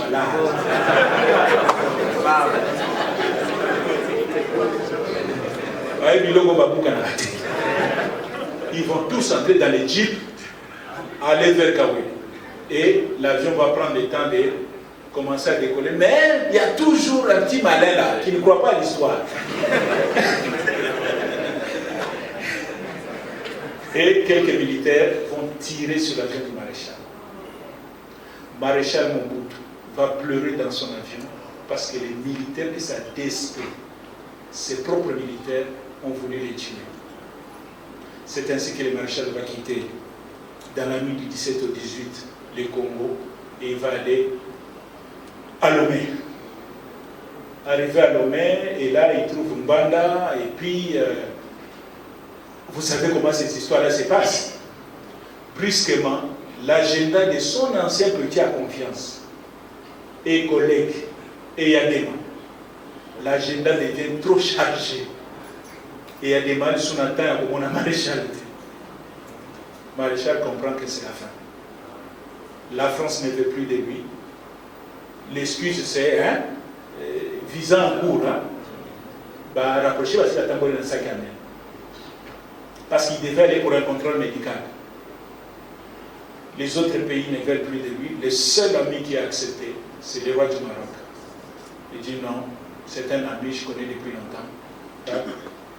Ils vont tous entrer dans les jeeps, aller vers Kaoué. Et l'avion va prendre le temps de commencer à décoller. Mais il y a toujours un petit malin là qui ne croit pas à l'histoire. Et quelques militaires vont tirer sur l'avion du maréchal. Maréchal Mobutu va pleurer dans son avion parce que les militaires de sa DSP, ses propres militaires, ont voulu les tuer. C'est ainsi que le maréchal va quitter dans la nuit du 17 au 18 le Congo et il va aller à Lomé. Arrivé à Lomé, et là il trouve Mbanda, et puis vous savez comment cette histoire-là se passe. Brusquement, l'agenda de son ancien petit à confiance et collègue, et Yadema, l'agenda devient trop chargé. Et Yadema, son atteint au maréchal. Maréchal comprend que c'est la fin. La France ne veut plus de lui. L'excuse c'est, visant en cours, rapprocher parce qu'il a tambouré dans sa caméra. Parce qu'il devait aller pour un contrôle médical. Les autres pays ne veulent plus de lui. Le seul ami qui a accepté, c'est le roi du Maroc. Il dit non, c'est un ami, je connais depuis longtemps.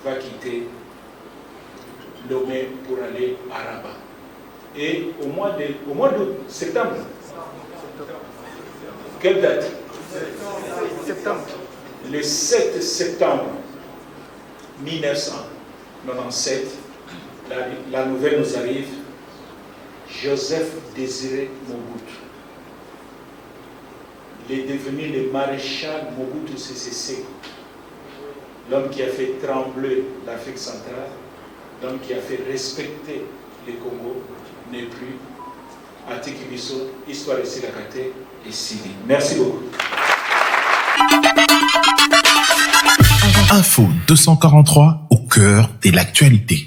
Va quitter Lomé pour aller à Rabat. Et au mois de septembre, quelle date? Septembre. Le 7 septembre 1997, la nouvelle nous arrive. Joseph Désiré Mobutu. Il est devenu le maréchal Mobutu Sese Seko. L'homme qui a fait trembler l'Afrique centrale, l'homme qui a fait respecter le Congo, n'est plus Atikibiso, histoire de Silakate et Sili. Merci beaucoup. Info 243 au cœur de l'actualité.